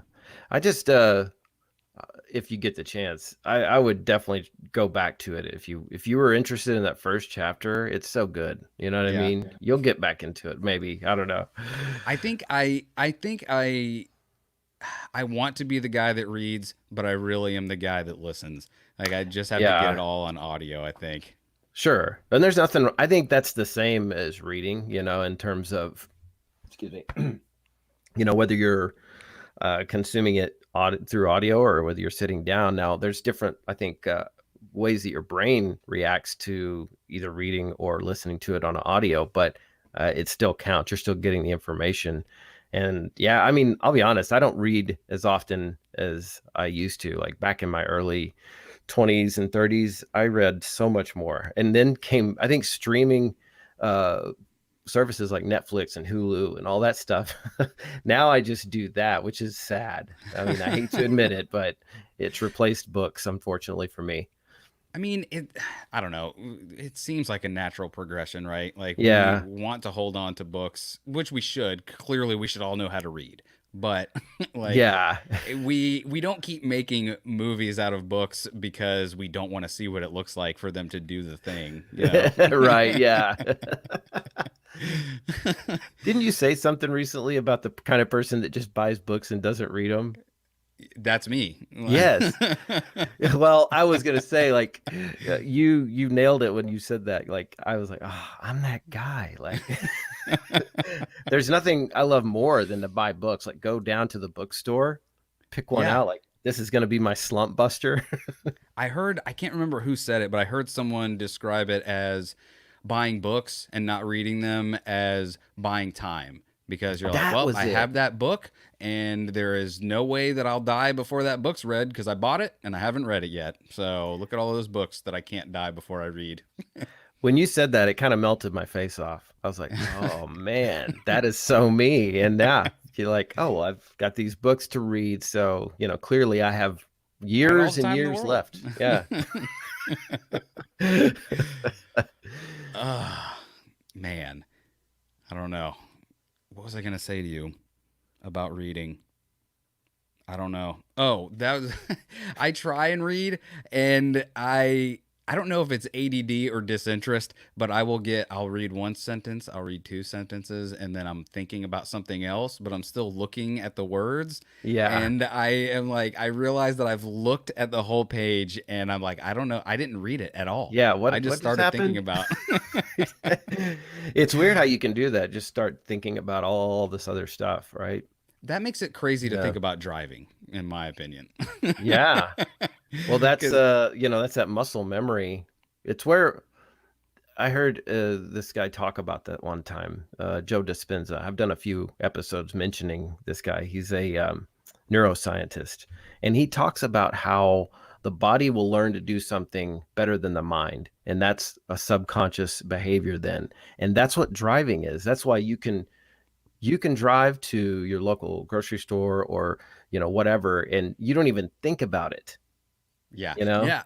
I just if you get the chance, I would definitely go back to it. If you were interested in that first chapter, it's so good. You know what I Yeah. mean? You'll get back into it, maybe. I don't know. I want to be the guy that reads, but I really am the guy that listens. Like I just have to get it Yeah, all on audio, I think. sure. And there's nothing, I think that's the same as reading, in terms of, excuse me, whether you're consuming it through audio or whether you're sitting down. Now, there's different, I think, ways that your brain reacts to either reading or listening to it on audio, but it still counts. You're still getting the information. And yeah, I mean, I'll be honest, I don't read as often as I used to. Like back in my early 20s and 30s, I read so much more. And then came, I think, streaming uh, services like Netflix and Hulu and all that stuff. Now I just do that, which is sad. I mean, I hate to admit it, but it's replaced books, unfortunately for me. I mean, I don't know. It seems like a natural progression, right? Like we Yeah. want to hold on to books, which we should. Clearly, we should all know how to read. But like Yeah. we don't keep making movies out of books because we don't want to see what it looks like for them to do the thing, you know. Right. Yeah. Didn't you say something recently about the kind of person that just buys books and doesn't read them? That's me. Yes. Well, I was gonna say, like, you nailed it when you said that. Like, I was like, oh, I'm that guy. Like, there's nothing I love more than to buy books. Like, go down to the bookstore, pick one Yeah. out. Like, this is gonna be my slump buster. I can't remember who said it, but I heard someone describe it as buying books and not reading them as buying time. Because you're like, That well, was I it. have that book, and there is no way that I'll die before that book's read because I bought it and I haven't read it yet. So look at all those books that I can't die before I read. When you said that, it kind of melted my face off. I was like, oh man, that is so me. And yeah, you're like, oh, well, I've got these books to read. So, clearly I have I got all years the and time in the years world. left. Yeah. Ah, man, I don't know. What was I going to say to you about reading? I don't know. Oh, that was I try and read and I don't know if it's ADD or disinterest, but I'll read one sentence, I'll read two sentences and then I'm thinking about something else, but I'm still looking at the words Yeah. and I am like I realize that I've looked at the whole page and I'm like I don't know, I didn't read it at all. Yeah. I What just what just started thinking happened? about It's weird how you can do that. Just start thinking about all this other stuff, right? that makes it crazy to Yeah. think about driving in my opinion. Yeah. Well, that's 'Cause that's that muscle memory. It's where I heard this guy talk about that one time, Joe Dispenza. I've done a few episodes mentioning this guy. He's a neuroscientist, and he talks about how the body will learn to do something better than the mind, and that's a subconscious behavior then. And that's what driving is. That's why you can drive to your local grocery store or whatever, and you don't even think about it. Yeah, You know? yeah.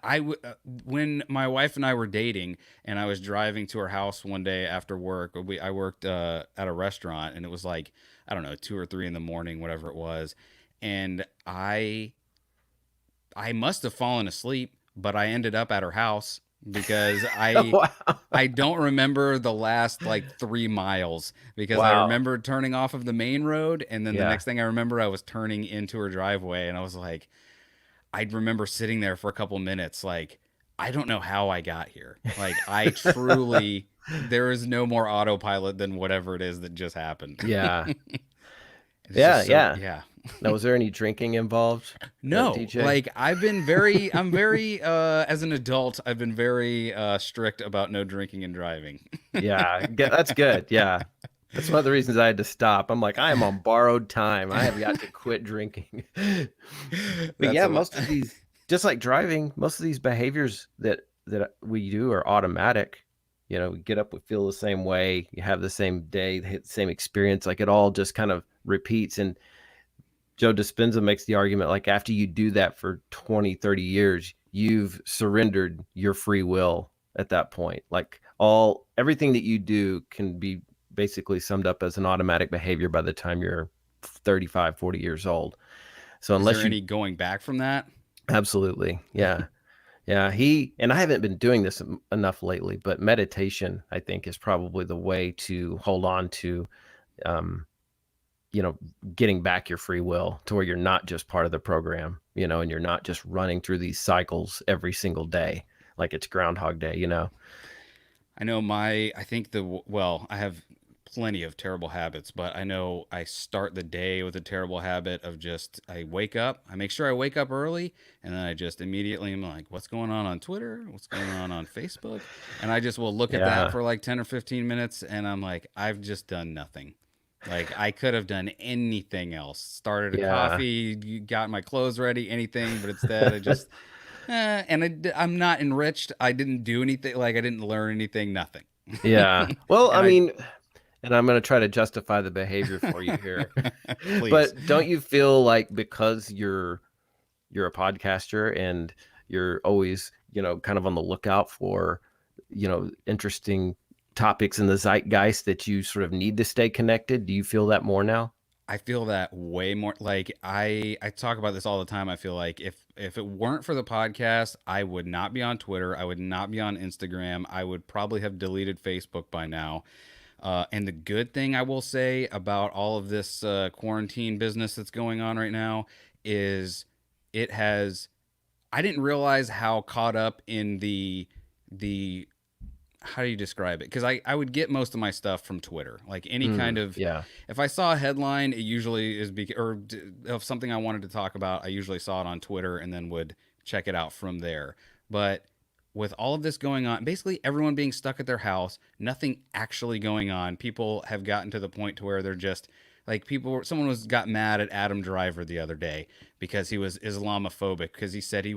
When my wife and I were dating, and I was driving to her house one day after work. I worked at a restaurant, and it was like I don't know 2 or 3 in the morning, whatever it was, and I must have fallen asleep, but I ended up at her house because Wow. I don't remember the last like 3 miles because I Wow. remember turning off of the main road, and then the Yeah. next thing I remember, I was turning into her driveway, and I was like. I remember sitting there for a couple minutes, like, I don't know how I got here. Like, I truly, there is no more autopilot than whatever it is that just happened. Yeah. It's Yeah, just so, yeah. yeah. Now, was there any drinking involved, No, DJ? like, I'm very, as an adult, I've been very strict about no drinking and driving. Yeah, that's good. Yeah. That's one of the reasons I had to stop. I'm like, I am on borrowed time. I have got to quit drinking. But That's yeah, a, most of these, just like driving, most of these behaviors that we do are automatic. We get up, we feel the same way, you have the same day, the same experience. Like it all just kind of repeats. And Joe Dispenza makes the argument like after you do that for 20, 30 years, you've surrendered your free will at that point. Like everything that you do can be basically summed up as an automatic behavior by the time you're 35, 40 years old. So Is there unless you any going back from that? absolutely, yeah. Yeah, and I haven't been doing this enough lately, but meditation, I think, is probably the way to hold on to, um, getting back your free will to where you're not just part of the program, and you're not just running through these cycles every single day, like it's Groundhog Day. I know well, I have plenty of terrible habits, but I know I start the day with a terrible habit of just, I make sure I wake up early, and then I just immediately am like, what's going on Twitter? What's going on Facebook? And I just will look at that Yeah, for like 10 or 15 minutes, and I'm like, I've just done nothing. Like I could have done anything else. Started a yeah, coffee, got my clothes ready, anything, but instead I just I'm not enriched. I didn't do anything. Like I didn't learn anything. Nothing. yeah. Well, And I I mean, and I'm going to try to justify the behavior for you here. please. But don't you feel like because you're a podcaster and you're always, kind of on the lookout for, interesting topics in the zeitgeist that you sort of need to stay connected? Do you feel that more now? I feel that way more. Like I talk about this all the time. I feel like if it weren't for the podcast, I would not be on Twitter. I would not be on Instagram. I would probably have deleted Facebook by now. And the good thing I will say about all of this quarantine business that's going on right now is it has. I didn't realize how caught up in the how do you describe it? Because I would get most of my stuff from Twitter. Like any kind of, Yeah. if I saw a headline, it usually is of something I wanted to talk about. I usually saw it on Twitter and then would check it out from there. But with all of this going on, basically everyone being stuck at their house, nothing actually going on. People have gotten to the point to where they're just like someone got mad at Adam Driver the other day because he was Islamophobic because he said he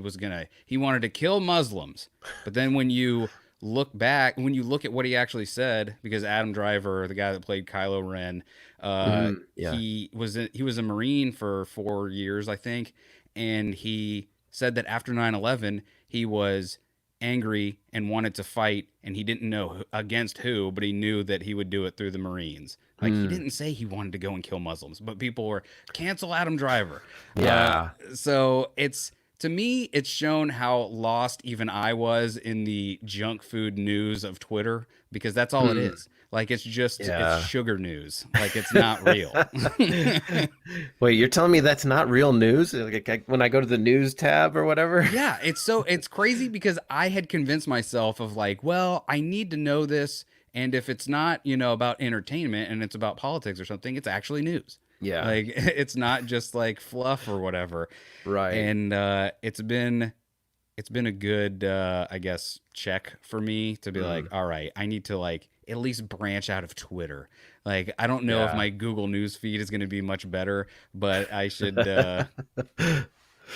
wanted to kill Muslims. But then when you look at what he actually said, because Adam Driver, the guy that played Kylo Ren, Yeah. he was a Marine for 4 years, I think, and he said that after 9/11, he was angry and wanted to fight, and he didn't know against who, but he knew that he would do it through the Marines. Like he Mm, didn't say he wanted to go and kill Muslims, but people were cancel Adam Driver. Uh, yeah. so it's to me, it's shown how lost even I was in the junk food news of Twitter because that's all it Mm, is. Like it's yeah. sugar news. Like it's not real. Wait, you're telling me that's not real news? Like when I go to the news tab or whatever? Yeah, it's crazy because I had convinced myself of like, well, I need to know this, and if it's not, about entertainment and it's about politics or something, it's actually news. Yeah. Like it's not just like fluff or whatever. Right. And it's been a good I guess check for me to be like, Mm, all right, I need to like at least branch out of Twitter. Like I don't know if yeah. my Google News feed is going to be much better, but I should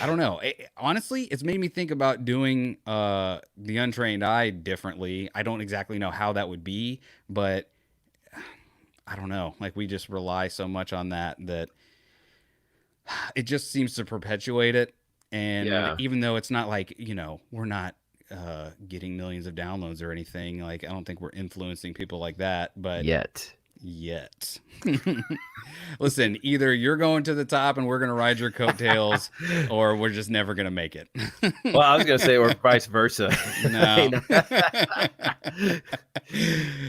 I don't know. Honestly, it's made me think about doing the Untrained Eye differently. I don't exactly know how that would be, but I don't know. Like we just rely so much on that it just seems to perpetuate it. And Yeah. even though it's not like, we're not getting millions of downloads or anything, like I don't think we're influencing people like that, but Yet. yet. Listen, either you're going to the top and we're going to ride your coattails or we're just never going to make it. Well, I was gonna say, or vice versa. No. No,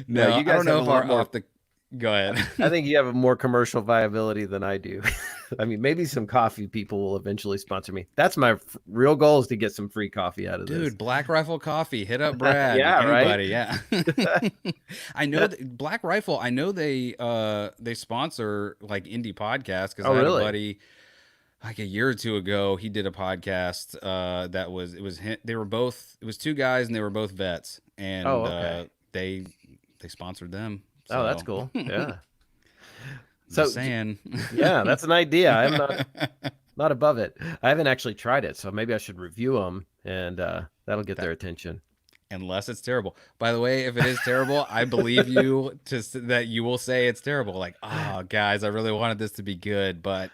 No, you I don't guys have know a if lot our more. off the go ahead. I think you have a more commercial viability than I do. I mean, maybe some coffee people will eventually sponsor me. That's my real goal, is to get some free coffee out of this. Dude, Black Rifle Coffee, hit up Brad. Yeah, right. Anybody, yeah. I know that Black Rifle, I know they sponsor like indie podcasts because Oh, I had a really? buddy like a year or two ago, he did a podcast they were both it was two guys and they were both vets Oh, and okay. they sponsored them. Oh, that's So cool. Yeah. just So, saying. yeah, that's an idea. I'm not above it. I haven't actually tried it, so maybe I should review them, and that'll get That their attention. unless it's terrible. By the way, if it is terrible, I believe you that you will say it's terrible. Like, oh, guys, I really wanted this to be good, but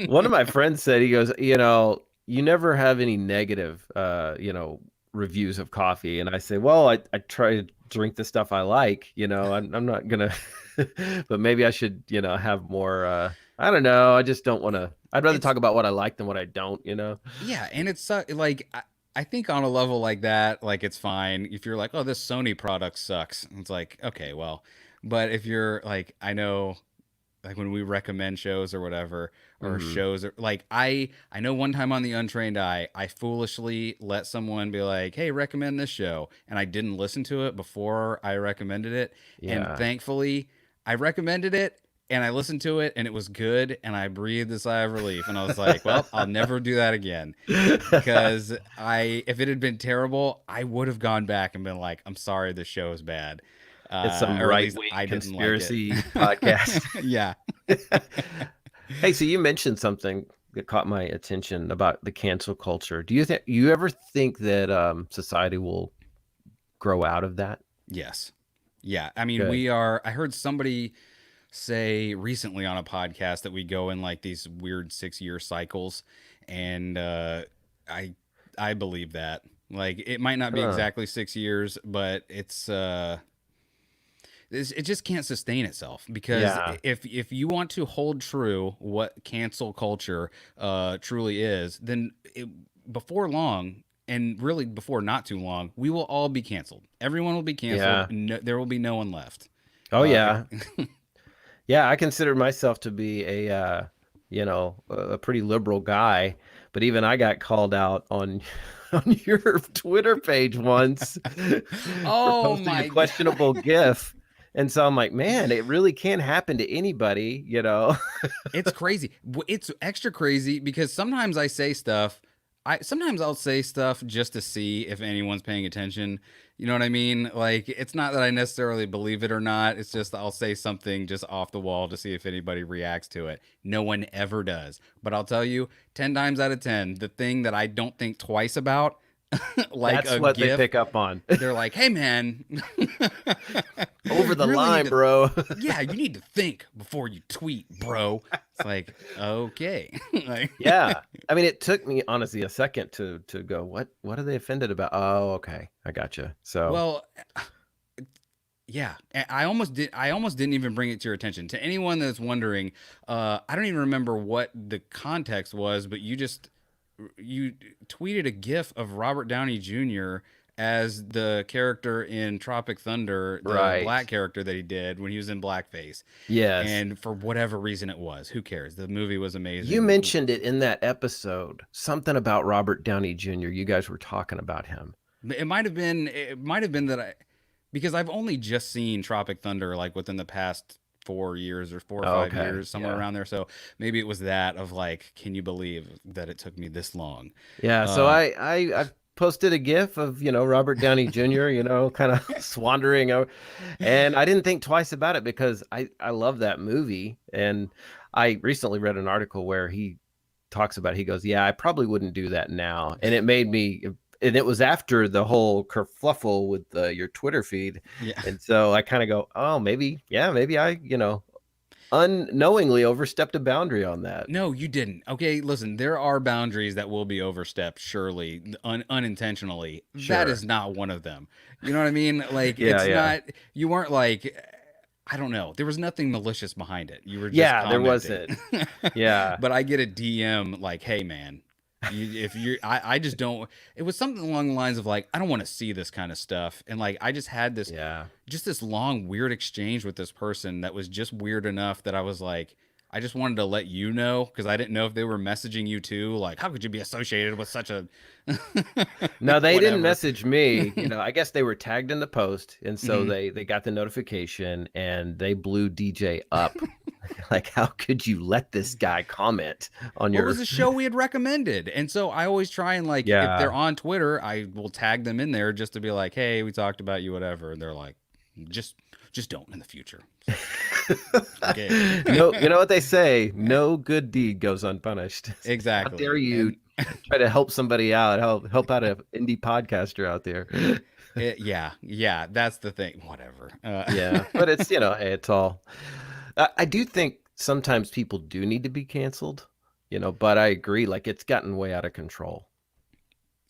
One of my friends said, he goes, you never have any negative, reviews of coffee. And I say, well, I try to drink the stuff I like, I'm not gonna, but maybe I should, have more, I don't know. I just don't want to, I'd rather It's talk about what I like than what I don't. Yeah, and it's like I think on a level like that, like it's fine if you're like, oh, this Sony product sucks. It's like, okay, well, but if you're like, I know, like when we recommend shows or whatever, or Hmm. shows or like I know one time on the Untrained Eye, I foolishly let someone be like, hey, recommend this show, and I didn't listen to it before I recommended it, and Yeah. thankfully I recommended it. And I listened to it and it was good. And I breathed a sigh of relief. And I was like, well, I'll never do that again because if it had been terrible, I would have gone back and been like, I'm sorry, this show is bad, It's some or at right least wing I didn't like it. conspiracy podcast. Yeah. Hey, so you mentioned something that caught my attention about the cancel culture. Do you ever think that society will grow out of that? Yes. Yeah. I mean, Good. we are. I heard somebody say recently on a podcast that we go in like these weird 6 year cycles, and I I believe that. Like, it might not be Huh. exactly 6 years, but it just can't sustain itself because Yeah. if you want to hold true what cancel culture truly is, then before long, and really before not too long, we will all be canceled. Everyone will be canceled. Yeah. No, there will be no one left. Oh Uh, yeah. Yeah, I consider myself to be a pretty liberal guy, but even I got called out on on your Twitter page once for oh posting a my god, questionable GIF. And so I'm like, man, it really can happen to anybody. it's crazy. It's extra crazy because sometimes I say stuff. Sometimes I'll say stuff just to see if anyone's paying attention. You know what I mean? Like, it's not that I necessarily believe it or not. It's just I'll say something just off the wall to see if anybody reacts to it. No one ever does. But I'll tell you, 10 times out of 10, the thing that I don't think twice about, like That's a what they GIF, pick up on. they're like, "Hey man, Over the you really need line, to bro. yeah, you need to think before you tweet, bro." It's like, okay. Like, Yeah. I mean, it took me honestly a second to go, what are they offended about? Oh, okay. I gotcha. So, well, yeah, I almost didn't even bring it to your attention. To anyone that's wondering, I don't even remember what the context was, but you tweeted a GIF of Robert Downey Jr. as the character in Tropic Thunder, the right. black character that he did when he was in blackface. Yes. And for whatever reason it was, who cares? The movie was You amazing. mentioned it in that episode, something about Robert Downey Jr. You guys were talking about him. It might have been that because I've only just seen Tropic Thunder like within the past 4 years or four or Oh, five okay. years, somewhere Yeah. around there. So maybe it was that of like, can you believe that it took me this long? Yeah. So Uh, I posted a GIF of, Robert Downey Jr., kind of swandering over, and I didn't think twice about it because I love that movie. And I recently read an article where he talks about, he goes, yeah, I probably wouldn't do that now. And it made me, and it was after the whole kerfluffle with your Twitter feed. yeah. And so I kind of go, oh, maybe, yeah, maybe I, unknowingly overstepped a boundary on that. No, you didn't. Okay, listen, there are boundaries that will be overstepped, surely, unintentionally. That Sure. is not one of them. You know what I mean? Like, Yeah, it's yeah. not, you weren't like, I don't know. There was nothing malicious behind it. You were just Yeah, there commenting. wasn't. Yeah. But I get a DM like, "Hey, man, if you're, I just don't." It was something along the lines of like, "I don't want to see this kind of stuff," and like, I just had Yeah. this long weird exchange with this person that was just weird enough that I was like, I just wanted to let you know because I didn't know if they were messaging you too. Like, how could you be associated with such a No, they didn't whatever? message me. I guess they were tagged in the post, and so Mhm. they got the notification and they blew DJ up. Like, how could you let this guy comment on What was your? the show we had recommended? And so I always try and like, if they're Yeah. on Twitter, I will tag them in there just to be like, hey, we talked about you, whatever. And they're like, just just don't in the future. It's like, okay. No, you know what they say? No good deed goes unpunished. How dare Exactly. you And try to help somebody out, help out an indie podcaster out there? yeah, yeah, that's the thing. Whatever. Yeah, but it's hey, it's all. I do think sometimes people do need to be canceled. But I agree, like it's gotten way out of control.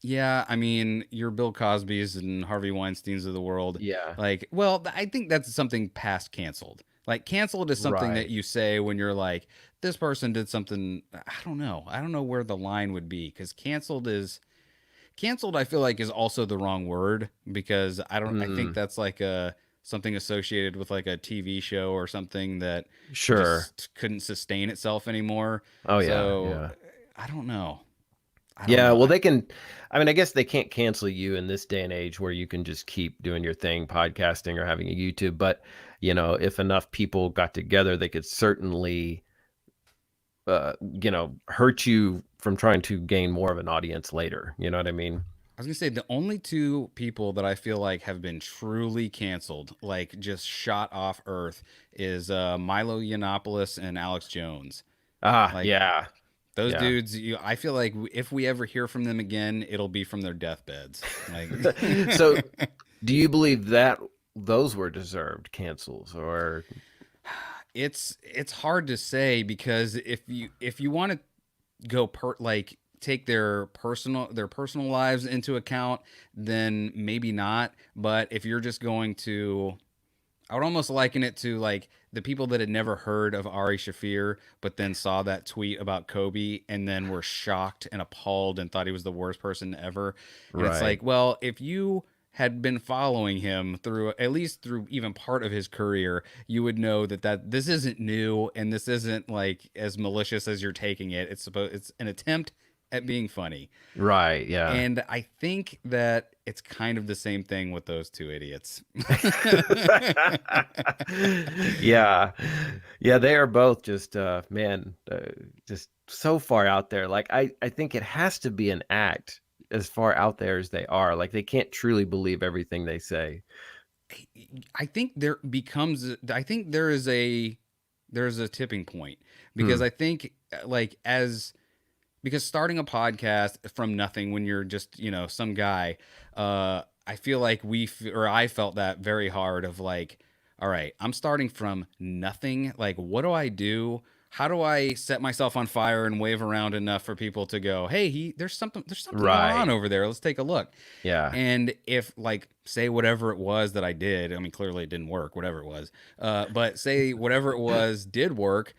Yeah, I mean, your Bill Cosby's and Harvey Weinstein's of the world. Yeah. Like, well, I think that's something past canceled. Like, canceled is something that Right. you say when you're like, this person did something. I don't know. I don't know where the line would be because canceled. I feel like is also the wrong word because I don't. I think Mm, that's like a something associated with like a TV show or something that sure. just couldn't sustain itself anymore. Oh yeah, So yeah. I don't know. I don't Yeah, know. well they can, I mean, I guess they can't cancel you in this day and age where you can just keep doing your thing, podcasting or having a YouTube, but if enough people got together, they could certainly hurt you from trying to gain more of an audience later. You know what I mean? I was gonna say the only two people that I feel like have been truly canceled, like just shot off Earth, is Milo Yiannopoulos and Alex Jones. Ah, Like yeah. those Yeah. dudes, I feel like if we ever hear from them again, it'll be from their deathbeds. Like So, do you believe that those were deserved cancels or it's hard to say because if you want to go like take their personal lives into account, then maybe not. But if you're just going to I would almost liken it to like the people that had never heard of Ari Shafir, but then saw that tweet about Kobe and then were shocked and appalled and thought he was the worst person ever. And it's right? like, well, if you had been following him through at least through even part of his career, you would know that this isn't new and this isn't like as malicious as you're taking it. It's an attempt at being funny. Right, yeah. And I think that it's kind of the same thing with those two idiots. Yeah. Yeah, they are both just man, just so far out there. Like I think it has to be an act as far out there as they are. Like they can't truly believe everything they say. I think I think there's a tipping point because Hmm. I think like as because starting a podcast from nothing when you're just some guy, I feel like or I felt that very hard of like, all right, I'm starting from nothing, like what do I do, how do I set myself on fire and wave around enough for people to go, hey, there's something going on Right. over there, let's take a look. Yeah. And if like say whatever it was that I did, I mean clearly it didn't work, whatever it was. But say whatever it was did work,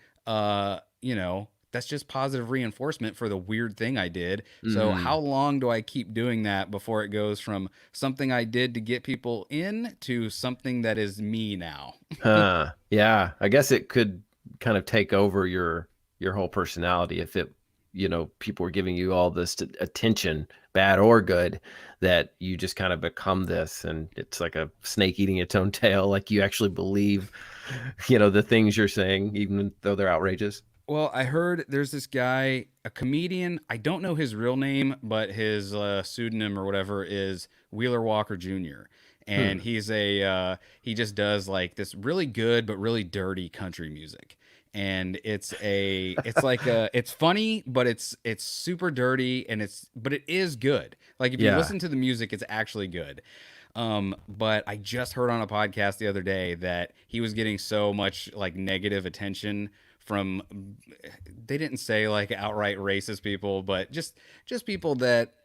that's just positive reinforcement for the weird thing I did. So Hmm. how long do I keep doing that before it goes from something I did to get people in to something that is me now? Huh. Yeah. I guess it could kind of take over your whole personality if people were giving you all this attention, bad or good, that you just kind of become this, and it's like a snake eating its own tail. Like you actually believe, the things you're saying, even though they're outrageous. Well, I heard there's this guy, a comedian. I don't know his real name, but his pseudonym or whatever is Wheeler Walker Jr. And Hmm. he just does like this really good but really dirty country music. And it's funny, but it's super dirty and but it is good. Like if you Yeah. listen to the music, it's actually good. But I just heard on a podcast the other day that he was getting so much like negative attention from they didn't say like outright racist people, but just people that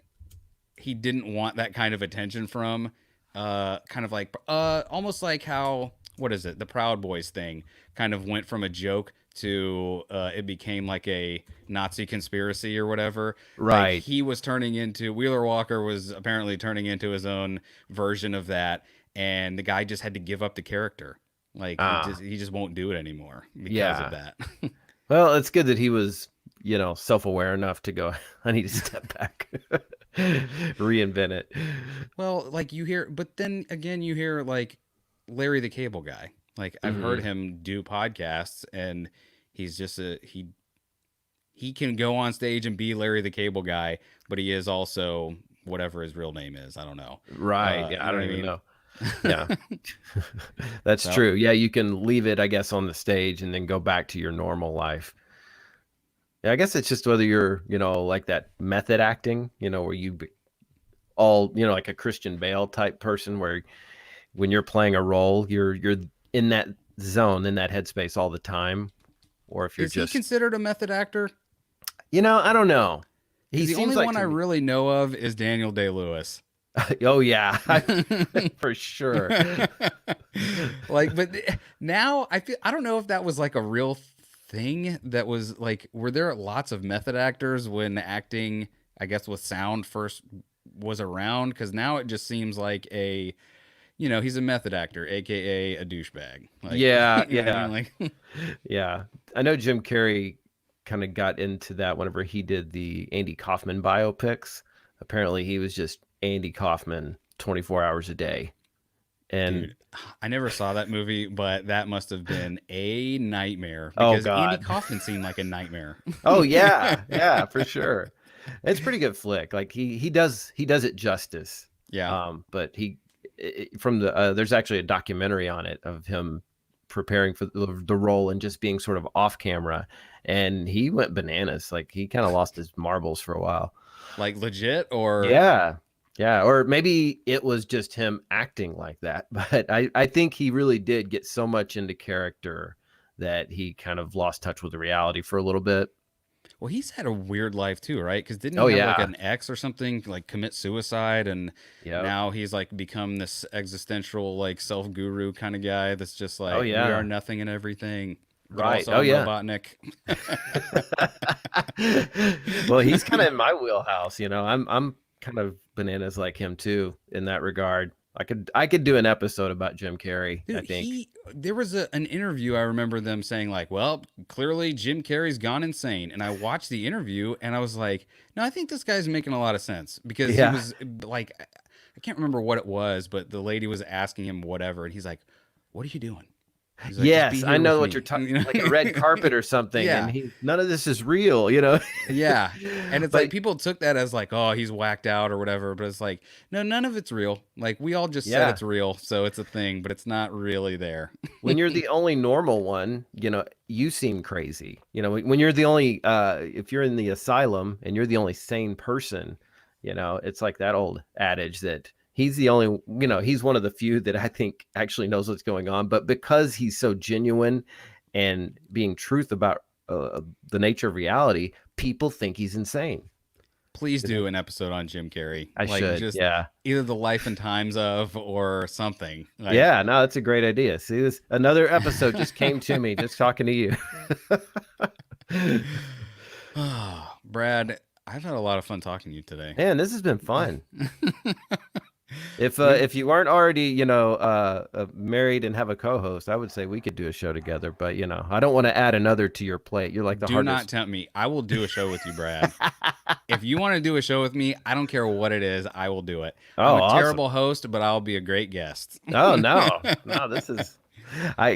he didn't want that kind of attention from. Kind of like almost like how what is it? The Proud Boys thing kind of went from a joke to it became like a Nazi conspiracy or whatever. Like Right. he was turning into Wheeler Walker was apparently turning into his own version of that, and the guy just had to give up the character. Like Ah. he just won't do it anymore because of Yeah. that. Well, it's good that he was, self-aware enough to go, I need to step back, reinvent it. Well, like you hear, but then again, you hear like Larry the Cable Guy. Like I've heard Hmm. him do podcasts, and he's just he can go on stage and be Larry the Cable Guy, but he is also whatever his real name is. I don't know. Right. Yeah. I You know don't what I even mean? know. Yeah. That's So true. Yeah. You can leave it, I guess, on the stage and then go back to your normal life. Yeah. I guess it's just whether you're, like that method acting, where all, like a Christian Bale type person where when you're playing a role, you're in that zone, in that headspace all the time. Or if you're is he just, considered a method actor? I don't know. He Because the seems only like one to I me. really know of is Daniel Day-Lewis. Oh yeah, for sure. Like, but now I feel I don't know if that was like a real thing that was like, were there lots of method actors when acting, I guess, with sound first was around? Because now it just seems like he's a method actor, aka a douchebag. Like, Yeah, you know what I mean? yeah, Like, yeah. I know Jim Carrey kind of got into that whenever he did the Andy Kaufman biopics. Apparently, he was just Andy Kaufman 24 hours a day. And dude, I never saw that movie, but that must have been a nightmare oh because Andy God. Kaufman seemed like a nightmare. Oh yeah, yeah, for sure. It's a pretty good flick. Like he does it justice. Yeah. But from the there's actually a documentary on it of him preparing for the role and just being sort of off camera, and he went bananas. Like he kind of lost his marbles for a while. Like legit or Yeah. Yeah, or maybe it was just him acting like that, but I think he really did get so much into character that he kind of lost touch with the reality for a little bit. well, he's had a weird life too, right? Because didn't he Oh have like yeah. an ex or something, like commit suicide, and Yep. now he's like become this existential like self guru kind of guy that's just Oh like we are yeah. nothing and everything, but Right. also Oh I'm yeah. Robotnik. Well, he's kind of in my wheelhouse, I'm kind of bananas like him too in that regard. I could do an episode about Jim Carrey, I Dude, think. there was an interview I remember them saying like, well, clearly Jim Carrey's gone insane. And I watched the interview and I was like, no, I think this guy's making a lot of sense because he Yeah. was like, I can't remember what it was, but the lady was asking him whatever. And he's like, what are you doing? He's like, just be Yes, I here with know what you're me. talking, You like a red know? carpet or something, and Yeah. he none of this is real. Yeah. And it's like But people took that as like, oh, he's whacked out or whatever. But it's like, no, none of it's real. Like we all just said yeah, it's real. So it's a thing, but it's not really there. when you're the only normal one, you seem crazy. When you're the only if you're in the asylum and you're the only sane person, it's like that old adage that he's the only, he's one of the few that I think actually knows what's going on, but because he's so genuine and being truth about the nature of reality, people think he's insane. Please You know, do an episode on Jim Carrey. I Like should. just Yeah. either the life and times of or something. Like Yeah, no, that's a great idea. See, this another episode just came to me just talking to you. Brad, I've had a lot of fun talking to you today. Man, this has been fun. If We if you aren't already, married and have a co-host, I would say we could do a show together. But I don't want to add another to your plate. You're like the do not hardest. tempt me. I will do a show with you, Brad. If you want to do a show with me, I don't care what it is, I will do it. Oh, I'm a awesome. terrible host, but I'll be a great guest. Oh no, no, this is.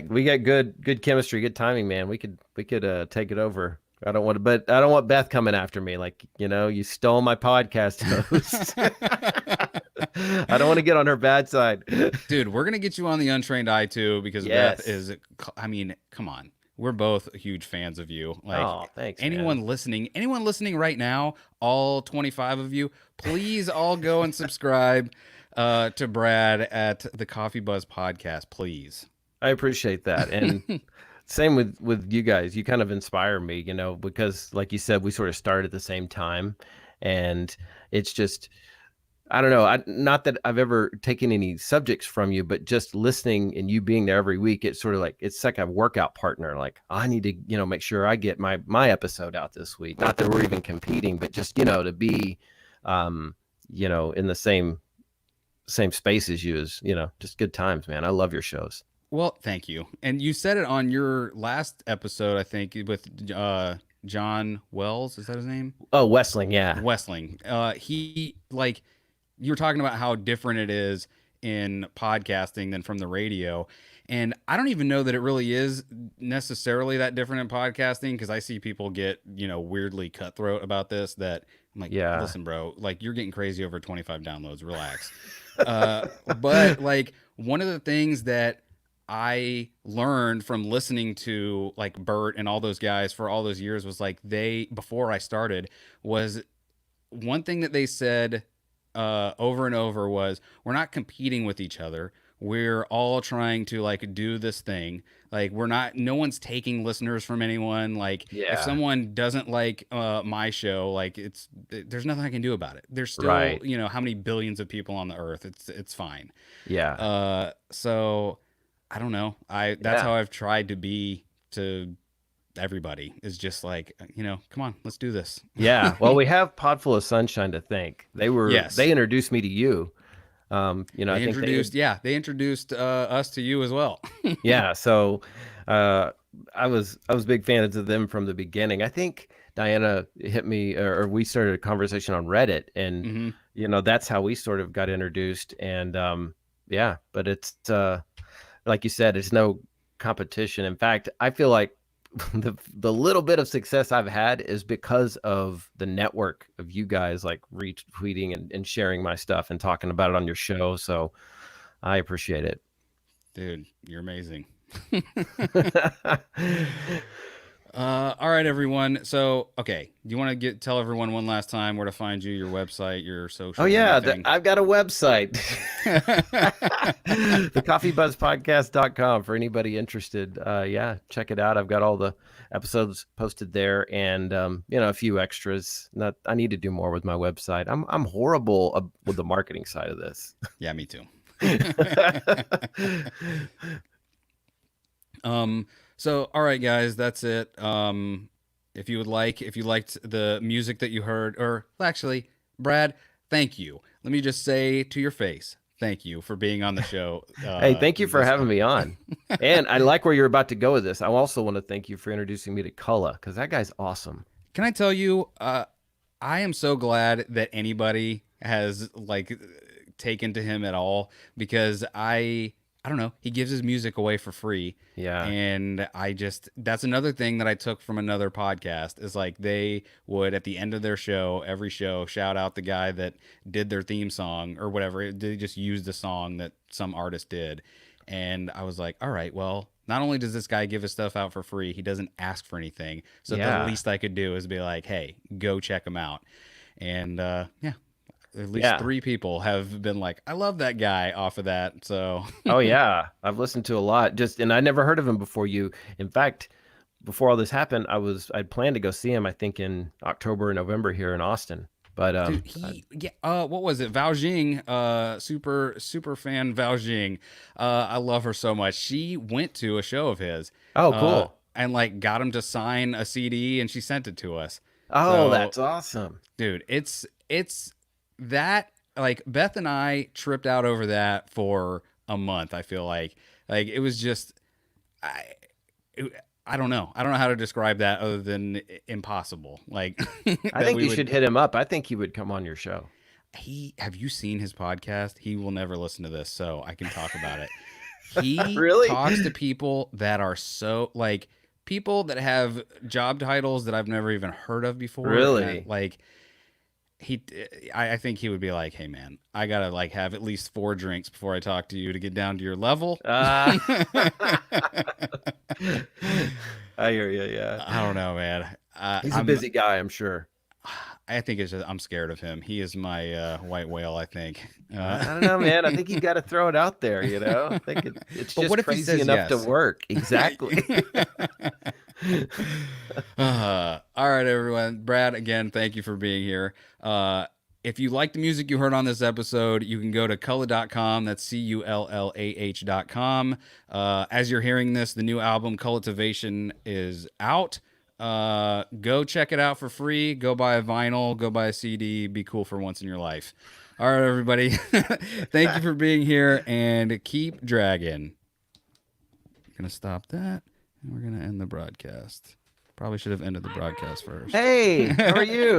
We got good chemistry, good timing, man. We could take it over. I don't want Beth coming after me. Like you stole my podcast host. I don't want to get on her bad side. Dude, we're gonna get you on the Untrained Eye too because Beth Yes. is. I mean, come on, we're both huge fans of you. Oh, Like thanks, man. anyone listening right now, all 25 of you, please all go and subscribe to Brad at the Coffee Buzz Podcast, please. I appreciate that. And same with you guys. You kind of inspire me, because like you said, we sort of started at the same time, and it's just I don't know. Not that I've ever taken any subjects from you, but just listening and you being there every week, it's sort of like it's like a workout partner. Like I need to, make sure I get my episode out this week. Not that we're even competing, but just to be, in the same space as you is, just good times, man. I love your shows. Well, thank you. And you said it on your last episode, I think, with John Wells. Is that his name? Oh, Westling, yeah. Westling. He like you were talking about how different it is in podcasting than from the radio. And I don't even know that it really is necessarily that different in podcasting because I see people get, weirdly cutthroat about this that I'm like, Yeah. listen, bro, like you're getting crazy over 25 downloads. Relax. But like one of the things that I learned from listening to like Bert and all those guys for all those years was like before I started was one thing that they said over and over was we're not competing with each other. We're all trying to like do this thing. Like no one's taking listeners from anyone. Like if Yeah. someone doesn't like my show, like there's nothing I can do about it. There's still, Right. how many billions of people on the earth. It's fine. Yeah. So I don't know. That's Yeah. how I've tried to be to everybody, is just like, come on, let's do this. Yeah. Well, we have Podful of Sunshine to thank. They Yes. introduced me to you. I They think introduced, yeah, they introduced us to you as well. yeah. So, uh, I was big fans of them from the beginning. I think Diana hit me, or we started a conversation on Reddit, and Hmm. that's how we sort of got introduced. And yeah, but it's like you said, it's no competition. In fact, I feel like the little bit of success I've had is because of the network of you guys like retweeting and sharing my stuff and talking about it on your show. So I appreciate it. Dude, you're amazing. All right, everyone. So, okay, do you want to tell everyone one last time where to find you, your website, your Oh socials, yeah, everything? I've got a website. thecoffeebuzzpodcast.com for anybody interested. Yeah, check it out. I've got all the episodes posted there, and a few extras. Not I need to do more with my website. I'm horrible with the marketing side of this. Yeah, me too. So all right, guys, that's it. If you liked the music that you heard, or actually, Brad, thank you. Let me just say to your face, thank you for being on the show. Hey, thank you for having me on. And I like where you're about to go with this. I also want to thank you for introducing me to Cullen, because that guy's awesome. Can I tell you, I am so glad that anybody has like taken to him at all, because I don't know, he gives his music away for free. Yeah. And that's another thing that I took from another podcast, is like they would at the end of their show, every show, shout out the guy that did their theme song or whatever. They just used the song that some artist did. And I was like, all right, well, not only does this guy give his stuff out for free, he doesn't ask for anything. So the Yeah. least I could do is be like, hey, go check him out. And yeah, at least Yeah. 3 people have been like, I love that guy off of that. So Oh yeah, I've listened to a lot. And I never heard of him before you. In fact, before all this happened, I'd planned to go see him. I think in October or November here in Austin. But dude, what was it? Val Jing, super fan Val Jing. I love her so much. She went to a show of his, oh cool. and like got him to sign a CD, and she sent it to us. Oh, So, that's awesome. dude, it's that, like, Beth and I tripped out over that for a month. I feel like it was just, I it, I don't know. I don't know how to describe that other than impossible. Like I that think we you would. should hit him up. I think he would come on your show. Have you seen his podcast? He will never listen to this, so I can talk about it. He Really? talks to people that are so, like, people that have job titles that I've never even heard of before. And Really? like he, I think he would be like, "Hey man, I gotta like have at least 4 drinks before I talk to you to get down to your level." Uh, I hear you. Yeah. I don't know, man. He's a busy guy, I'm sure. I think it's just I'm scared of him. He is my white whale, I think. I don't know, man. I think you got to throw it out there. I think it's But just what if he crazy says enough to yes? work. Exactly. All right, everyone. Brad, again, thank you for being here. If you like the music you heard on this episode, you can go to cullah.com. That's cullah.com. As you're hearing this, the new album Cultivation is out. Go check it out for free. Go buy a vinyl. Go buy a CD. Be cool for once in your life. All right, everybody. Thank you for being here, and keep dragging. Gonna stop that, and we're gonna end the broadcast. Probably should have ended the broadcast first. Hey, how are you?